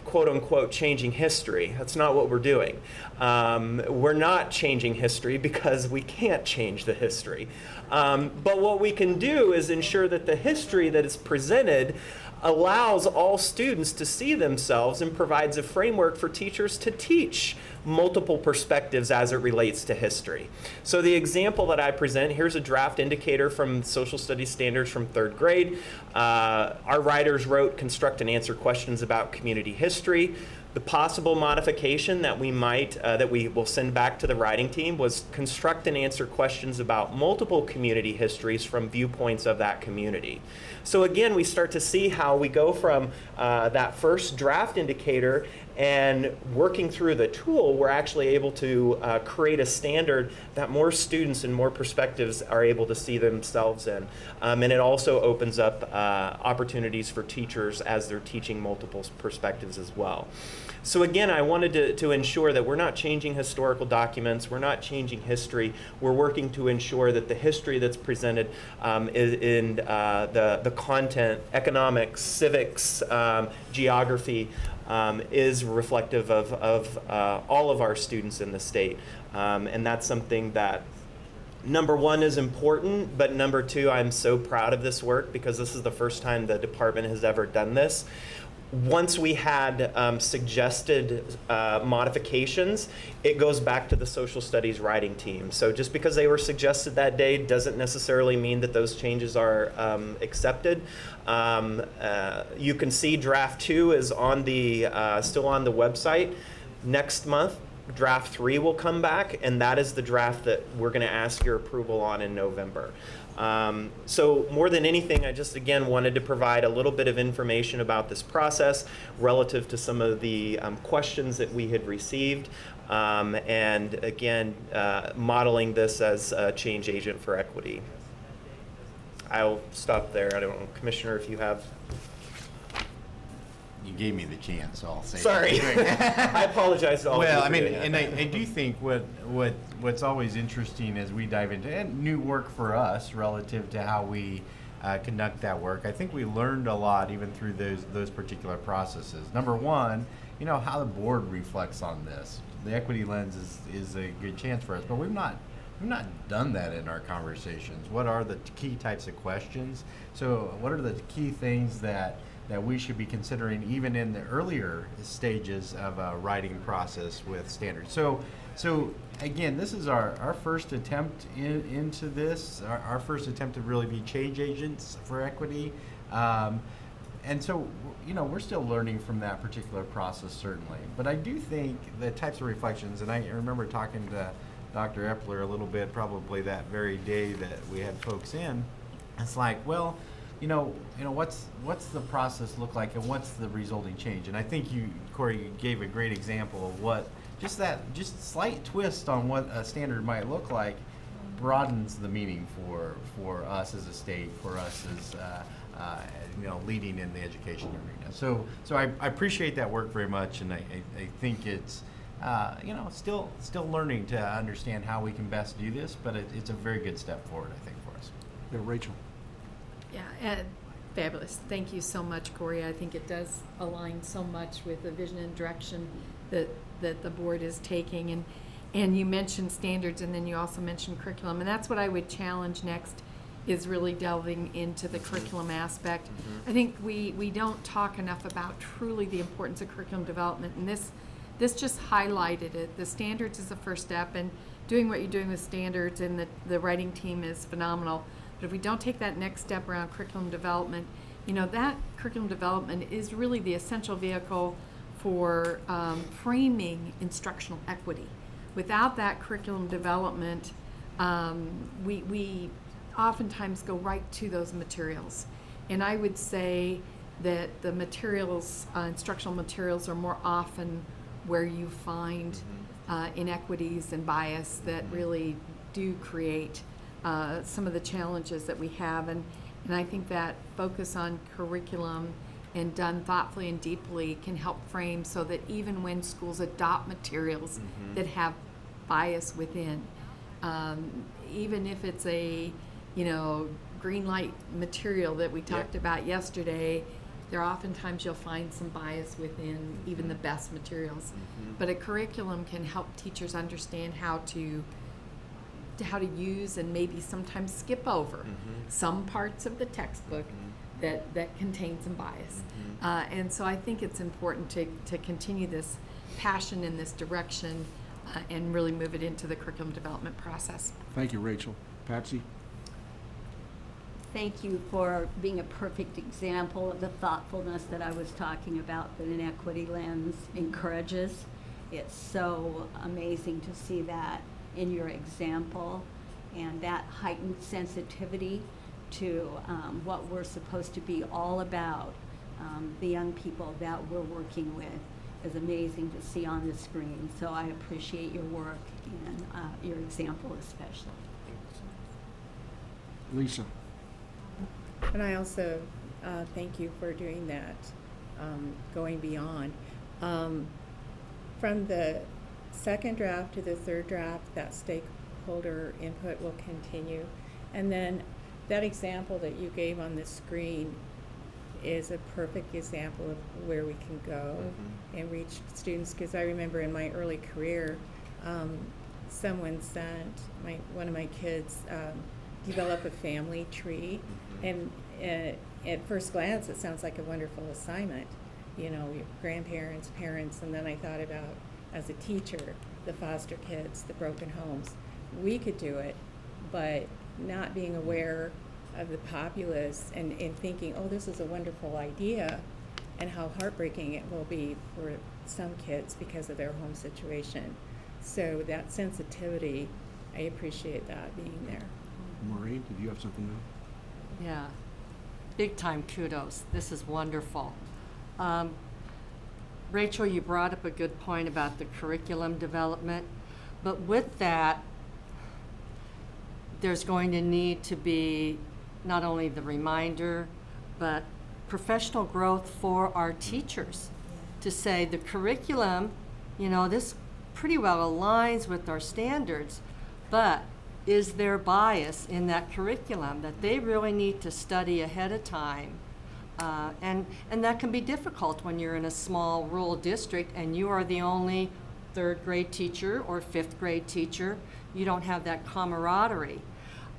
quote unquote changing history. That's not what we're doing. We're not changing history because we can't change the history. But what we can do is ensure that the history that is presented allows all students to see themselves and provides a framework for teachers to teach multiple perspectives as it relates to history. So the example that I present, here's a draft indicator from social studies standards from 3rd grade. Our writers wrote, construct and answer questions about community history. The possible modification that we will send back to the writing team was construct and answer questions about multiple community histories from viewpoints of that community. So again, we start to see how we go from that first draft indicator And working through the tool, we're actually able to create a standard that more students and more perspectives are able to see themselves in. And it also opens up opportunities for teachers as they're teaching multiple perspectives as well. So again, I wanted to ensure that we're not changing historical documents, we're not changing history, we're working to ensure that the history that's presented in the content, economics, civics, geography, is reflective of all of our students in the state. And that's something that, number one, is important, but number two, I'm so proud of this work because this is the first time the department has ever done this. Once we had suggested modifications, it goes back to the social studies writing team. So just because they were suggested that day doesn't necessarily mean that those changes are accepted. You can see draft 2 is on the still on the website. Next month, draft 3 will come back, and that is the draft that we're going to ask your approval on in November. So more than anything, I just again wanted to provide a little bit of information about this process relative to some of the questions that we had received, and again modeling this as a change agent for equity. I'll stop there. I don't know, Commissioner, if you have. You gave me the chance, so I'll say. Sorry, I apologize to all of you. Well, I for mean, doing that. and I do think what's always interesting as we dive into and new work for us relative to how we conduct that work. I think we learned a lot even through those particular processes. Number one, how the board reflects on this. The equity lens is a good chance for us, but we've not done that in our conversations. What are the key types of questions? So what are the key things that we should be considering even in the earlier stages of a writing process with standards? So again, this is our first attempt into this, our first attempt to really be change agents for equity. And so, we're still learning from that particular process, certainly. But I do think the types of reflections, and I remember talking to Dr. Epler a little bit, probably that very day that we had folks in, it's like, well, what's the process look like and what's the resulting change? And I think you, Corey, you gave a great example of what just slight twist on what a standard might look like broadens the meaning for us as a state, for us as leading in the education arena. So I appreciate that work very much, and I think it's still learning to understand how we can best do this, but it's a very good step forward, I think, for us. Yeah, Rachel. Yeah, fabulous. Thank you so much, Corey. I think it does align so much with the vision and direction that the board is taking. And you mentioned standards, and then you also mentioned curriculum. And that's what I would challenge next, is really delving into the curriculum aspect. I think we don't talk enough about truly the importance of curriculum development. And this just highlighted it. The standards is the first step, and doing what you're doing with standards and the writing team is phenomenal. But if we don't take that next step around curriculum development, that curriculum development is really the essential vehicle for framing instructional equity. Without that curriculum development, we oftentimes go right to those materials. And I would say that the materials, instructional materials, are more often where you find inequities and bias that really do create some of the challenges that we have. And I think that focus on curriculum and done thoughtfully and deeply can help frame so that even when schools adopt materials that have bias within, even if it's a green light material that we talked about yesterday, there oftentimes you'll find some bias within even the best materials. But a curriculum can help teachers understand how to use and maybe sometimes skip over some parts of the textbook that contain some bias. And so I think it's important to continue this passion in this direction and really move it into the curriculum development process. Thank you, Rachel. Patsy? Thank you for being a perfect example of the thoughtfulness that I was talking about that an equity lens encourages. It's so amazing to see that in your example, and that heightened sensitivity to what we're supposed to be all about, the young people that we're working with. is amazing to see on the screen. So I appreciate your work and your example especially. Lisa. And I also thank you for doing that, going beyond. From the second draft to the third draft, that stakeholder input will continue. And then that example that you gave on the screen is a perfect example of where we can go and reach students. Because I remember in my early career, someone sent one of my kids develop a family tree, and at first glance it sounds like a wonderful assignment, you know, your grandparents, parents, and then I thought about, as a teacher, the foster kids, the broken homes. We could do it, but not being aware of the populace and thinking, oh, this is a wonderful idea, and how heartbreaking it will be for some kids because of their home situation. So that sensitivity, I appreciate that being there. Maureen, did you have something else? Yeah, big time kudos. This is wonderful. Rachel, you brought up a good point about the curriculum development, but with that, there's going to need to be not only the reminder, but professional growth for our teachers to say the curriculum, you know, this pretty well aligns with our standards, but is there bias in that curriculum that they really need to study ahead of time? And that can be difficult when you're in a small rural district and you are the only third grade teacher or fifth grade teacher. You don't have that camaraderie.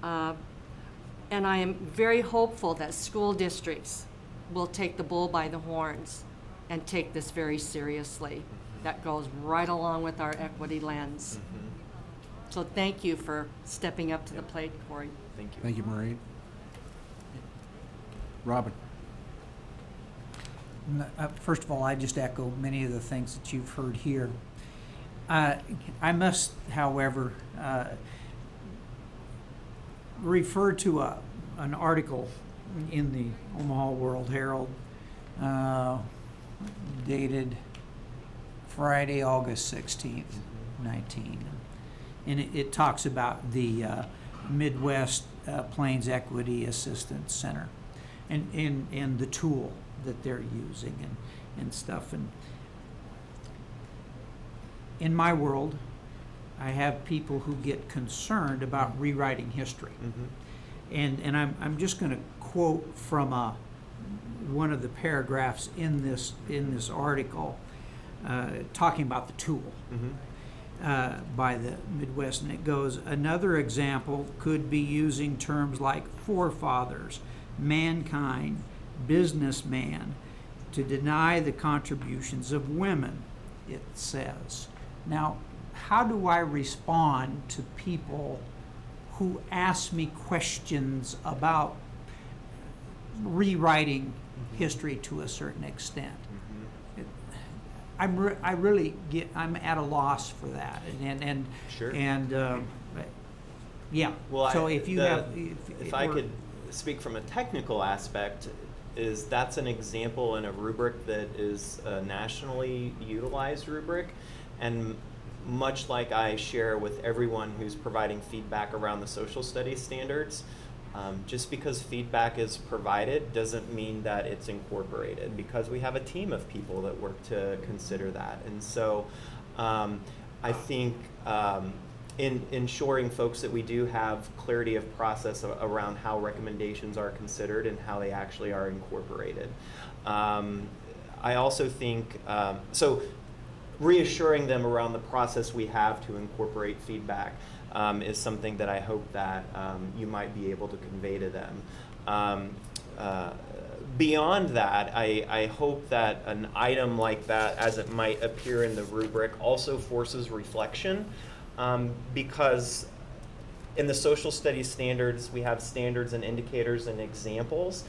And I am very hopeful that school districts will take the bull by the horns and take this very seriously. That goes right along with our equity lens. So thank you for stepping up to the plate, Corey. Thank you. Thank you, Maureen. Robin. First of all, I just echo many of the things that you've heard here. I must, however, refer to an article in the Omaha World Herald dated Friday, August 16th, 19. And it talks about the Midwest Plains Equity Assistance Center and the tool that they're using and stuff. And in my world, I have people who get concerned about rewriting history. And I'm just going to quote from one of the paragraphs in this article talking about the tool by the Midwest, and it goes, another example could be using terms like forefathers, mankind, businessman to deny the contributions of women, it says. Now, how do I respond to people who ask me questions about rewriting history to a certain extent? I'm at a loss for that, and Sure. Yeah. Well, so if I could speak from a technical aspect, that's an example in a rubric that is a nationally utilized rubric, and much like I share with everyone who's providing feedback around the social studies standards, just because feedback is provided doesn't mean that it's incorporated, because we have a team of people that work to consider that. And so I think in ensuring folks that we do have clarity of process around how recommendations are considered and how they actually are incorporated. I also think, so reassuring them around the process we have to incorporate feedback is something that I hope that you might be able to convey to them. Beyond that, I hope that an item like that, as it might appear in the rubric, also forces reflection, because in the social studies standards, we have standards and indicators and examples.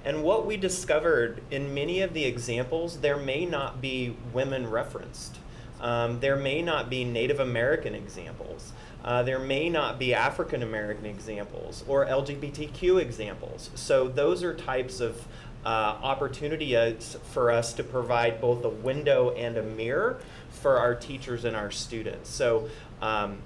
And what we discovered in many of the examples, there may not be women referenced. There may not be Native American examples. There may not be African American examples or LGBTQ examples. So those are types of opportunity is for us to provide both a window and a mirror for our teachers and our students. So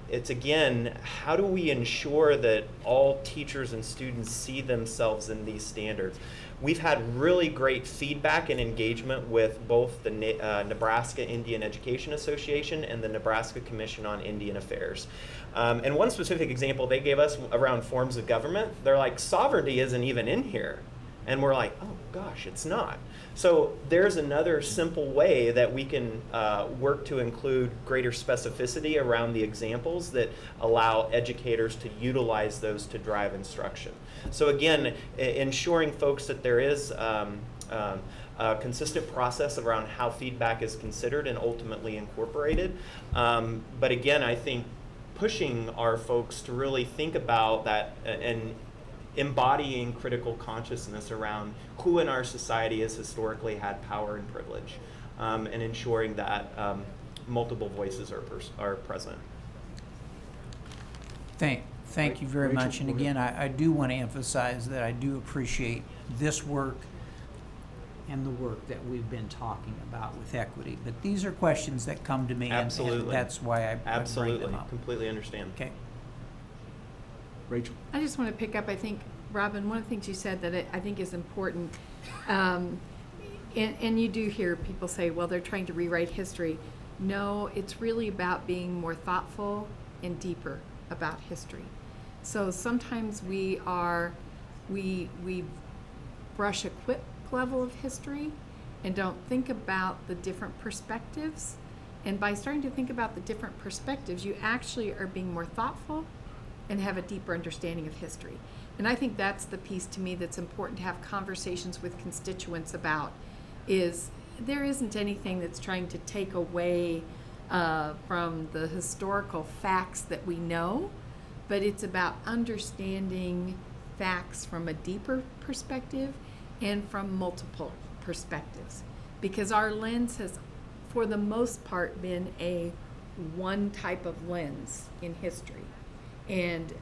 it's again, how do we ensure that all teachers and students see themselves in these standards? We've had really great feedback and engagement with both the Nebraska Indian Education Association and the Nebraska Commission on Indian Affairs. And one specific example they gave us around forms of government, they're like, sovereignty isn't even in here. And we're like, oh gosh, it's not. So there's another simple way that we can work to include greater specificity around the examples that allow educators to utilize those to drive instruction. So again, ensuring folks that there is a consistent process around how feedback is considered and ultimately incorporated. But again, I think pushing our folks to really think about that and embodying critical consciousness around who in our society has historically had power and privilege, and ensuring that multiple voices are present. Thank you very Rachel, much. And go ahead. again, I do want to emphasize that I do appreciate this work and the work that we've been talking about with equity. But these are questions that come to me, and Absolutely. that's why I bring Absolutely, them up. completely understand. Okay. Rachel? I just want to pick up, I think, Robin, one of the things you said that I think is important, and you do hear people say, well, they're trying to rewrite history. No, it's really about being more thoughtful and deeper about history. So sometimes we brush a quick level of history and don't think about the different perspectives. And by starting to think about the different perspectives, you actually are being more thoughtful and have a deeper understanding of history. And I think that's the piece to me that's important to have conversations with constituents about, is there isn't anything that's trying to take away from the historical facts that we know, but it's about understanding facts from a deeper perspective and from multiple perspectives. Because our lens has, for the most part, been a one type of lens in history. And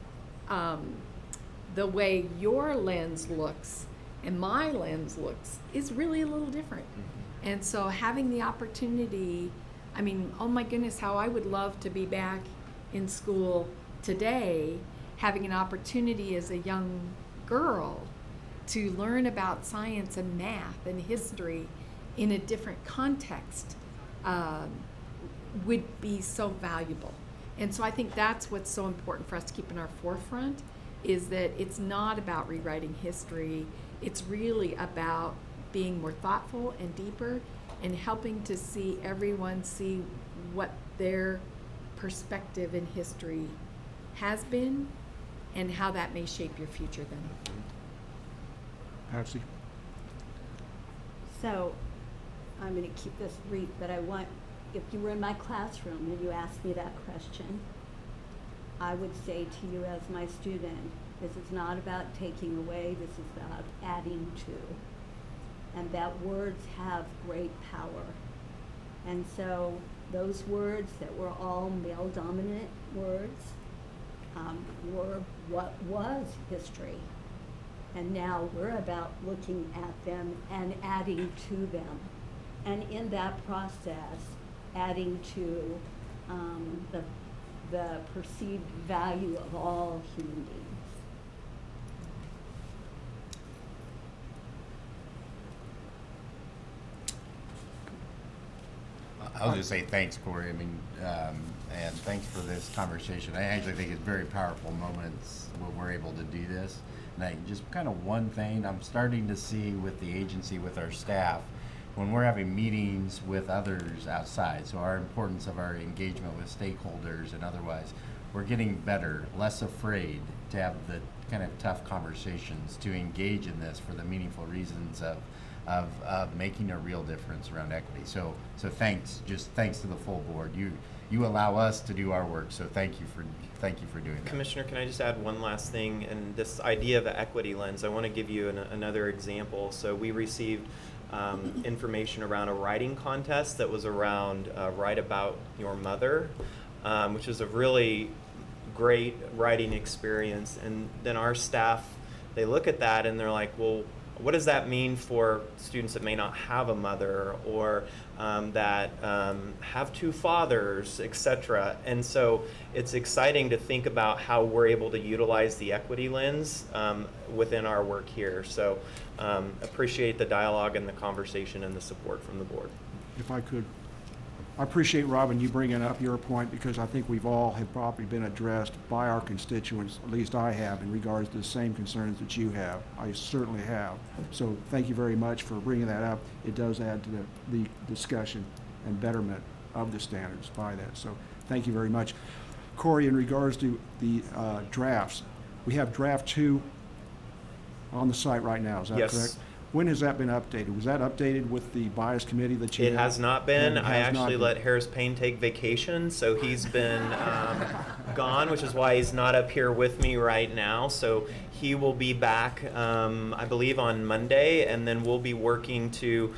the way your lens looks and my lens looks is really a little different. Mm-hmm. And so having the opportunity, I mean, oh my goodness, how I would love to be back in school today, having an opportunity as a young girl to learn about science and math and history in a different context would be so valuable. And so I think that's what's so important for us to keep in our forefront, is that it's not about rewriting history. It's really about being more thoughtful and deeper and helping to see everyone see what their perspective in history has been and how that may shape your future then. Patsy? So, I'm going to keep this brief, but I want, if you were in my classroom and you asked me that question, I would say to you as my student, this is not about taking away, this is about adding to. And that words have great power. And so those words that were all male-dominant words were what was history. And now we're about looking at them and adding to them. And in that process, adding to the perceived value of all human beings. I'll just say thanks, Corey. I mean, and thanks for this conversation. I actually think it's very powerful moments when we're able to do this. And I just kind of one thing I'm starting to see with the agency, with our staff, when we're having meetings with others outside, so our importance of our engagement with stakeholders and otherwise, we're getting better, less afraid to have the kind of tough conversations, to engage in this for the meaningful reasons of making a real difference around equity. So thanks, just thanks to the full board. You allow us to do our work, so thank you for doing that. Commissioner, can I just add one last thing? And this idea of an equity lens, I want to give you another example. So we received information around a writing contest that was around Write About Your Mother, which is a really great writing experience. And then our staff, they look at that and they're like, well, what does that mean for students that may not have a mother or that have two fathers, etc.? And so it's exciting to think about how we're able to utilize the equity lens within our work here. So appreciate the dialogue and the conversation and the support from the board. If I could, I appreciate, Robin, you bringing up your point, because I think we've all have probably been addressed by our constituents, at least I have, in regards to the same concerns that you have. I certainly have. So thank you very much for bringing that up. It does add to the discussion and betterment of the standards by that. So thank you very much. Corey, in regards to the drafts, we have draft 2 on the site right now, is that Yes. correct? When has that been updated? Was that updated with the bias committee that you It had? has not been. No, it I has not actually been. let Harris Payne take vacation, so he's been gone, which is why he's not up here with me right now. So he will be back, I believe, on Monday, and then we'll be working to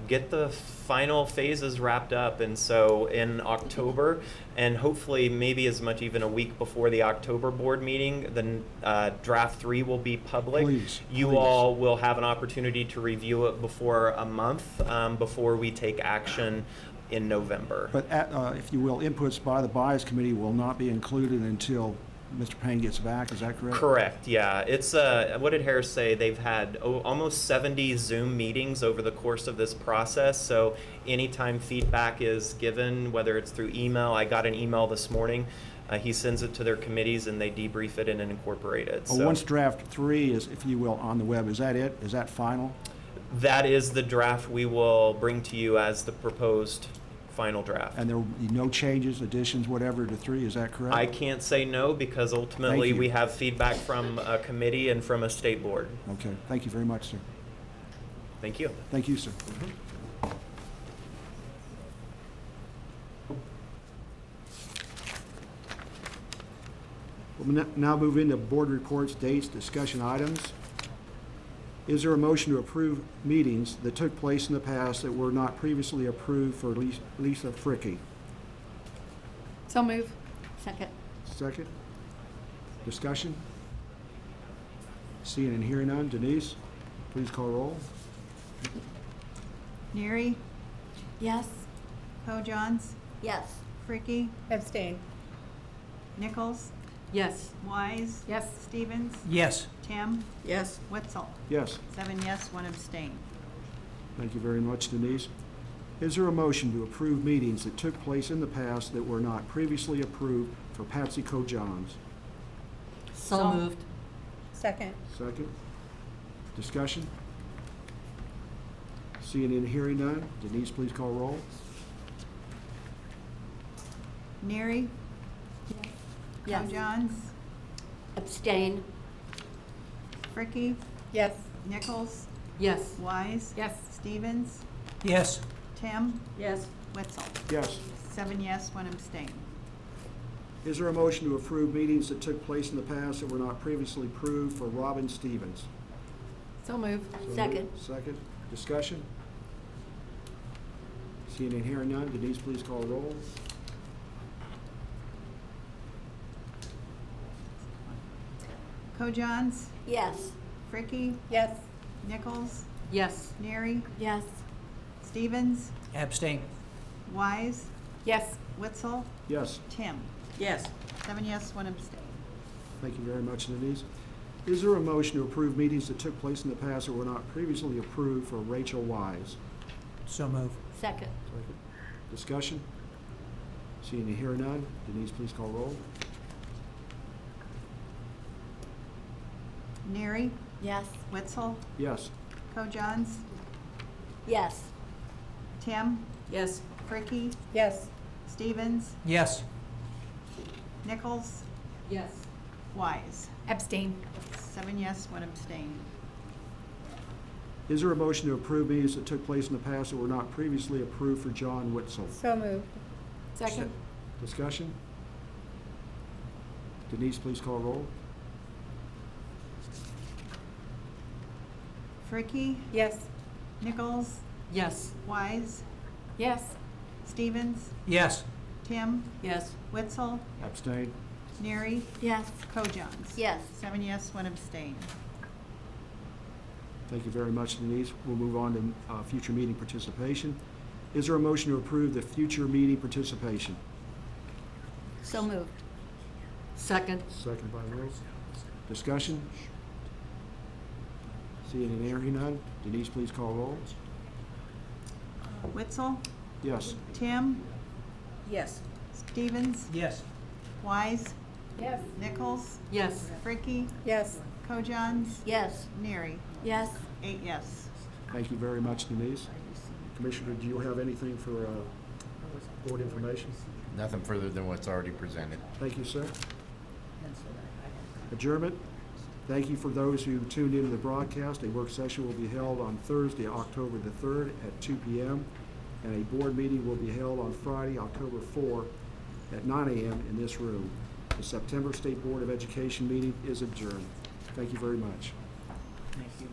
get the final phases wrapped up. And so in October, and hopefully maybe as much even a week before the October board meeting, the draft 3 will be public. Please, You please. all will have an opportunity to review it before a month, before we take action in November. But, if you will, inputs by the bias committee will not be included until Mr. Payne gets back, is that correct? Correct, yeah. It's, what did Harris say? They've had almost 70 Zoom meetings over the course of this process. So anytime feedback is given, whether it's through email, I got an email this morning, he sends it to their committees and they debrief it and incorporate it. Well, So once draft 3 is, if you will, on the web, is that it? Is that final? that is the draft we will bring to you as the proposed final draft. And there will be no changes, additions, whatever to 3, is that correct? I can't say no because ultimately Thank you. we have feedback from a committee and from a state board. Okay, thank you very much, sir. Thank you. Thank you, sir. We'll now move into board reports, dates, discussion items. Is there a motion to approve meetings that took place in the past that were not previously approved for Lisa Fricky? So move. Second. Second. Discussion? Seeing and hearing none. Denise, please call roll. Neary, Yes. Ho-Johns, Yes. Fricky, Abstain. Nichols, Yes. Wise. Yes. Stevens. Yes. Tim. Yes. Wetzel. Yes. 7 yes, 1 abstain. Thank you very much, Denise. Is there a motion to approve meetings that took place in the past that were not previously approved for Patsy Co-Johns? So moved. Second. Second. Discussion? Seeing and hearing none. Denise, please call roll. Neary, Yes. Ho-Johns, Abstain. Fricky, Yes. Nichols, Yes. Wise. Yes. Stevens, Yes. Tim, Yes. Wetzel. Yes. 7 yes, 1 abstain. Is there a motion to approve meetings that took place in the past that were not previously approved for Robin Stevens? So move. So Second. moved. Second. Discussion? Seeing and hearing none. Denise, please call roll. Ho-Johns, Yes. Fricky, Yes. Nichols, Yes. Neary, Yes. Stevens, Abstain. Wise, Yes. Wetzel, Yes. Tim. Yes. 7 yes, 1 abstain. Thank you very much, Denise. Is there a motion to approve meetings that took place in the past that were not previously approved for Rachel Wise? So move. Second. Second. Discussion? Seeing and hearing none. Denise, please call roll. Neary, Yes. Wetzel, Yes. Ho-Johns, Yes. Tim, Yes. Fricky, Yes. Stevens, Yes. Nichols, Yes. Wise. Abstain. 7 yes, 1 abstain. Is there a motion to approve meetings that took place in the past that were not previously approved for John Witzel? So moved. Second. Discussion? Denise, please call roll. Fricky, Yes. Nichols, Yes. Wise, Yes. Stevens, Yes. Tim, Yes. Wetzel, Abstain. Neary, Yes. Ho-Johns. Yes. 7 yes, 1 abstain. Thank you very much, Denise. We'll move on to future meeting participation. Is there a motion to approve the future meeting participation? So moved. Second. Second by Rose. Discussion? Seeing and hearing none. Denise, please call roll. Witzel, Yes. Tim, Yes. Stevens, Yes. Wise, Yes. Nichols, Yes. Fricky, Yes. Kojans, Yes. Neary. Yes. 8 yes. Thank you very much, Denise. Commissioner, do you have anything for board information? Nothing further than what's already presented. Thank you, sir. Adjournment. Thank you for those who tuned into the broadcast. A work session will be held on Thursday, October the 3rd at 2 p.m. and a board meeting will be held on Friday, October 4 at 9 a.m. in this room. The September State Board of Education meeting is adjourned. Thank you very much. Thank you.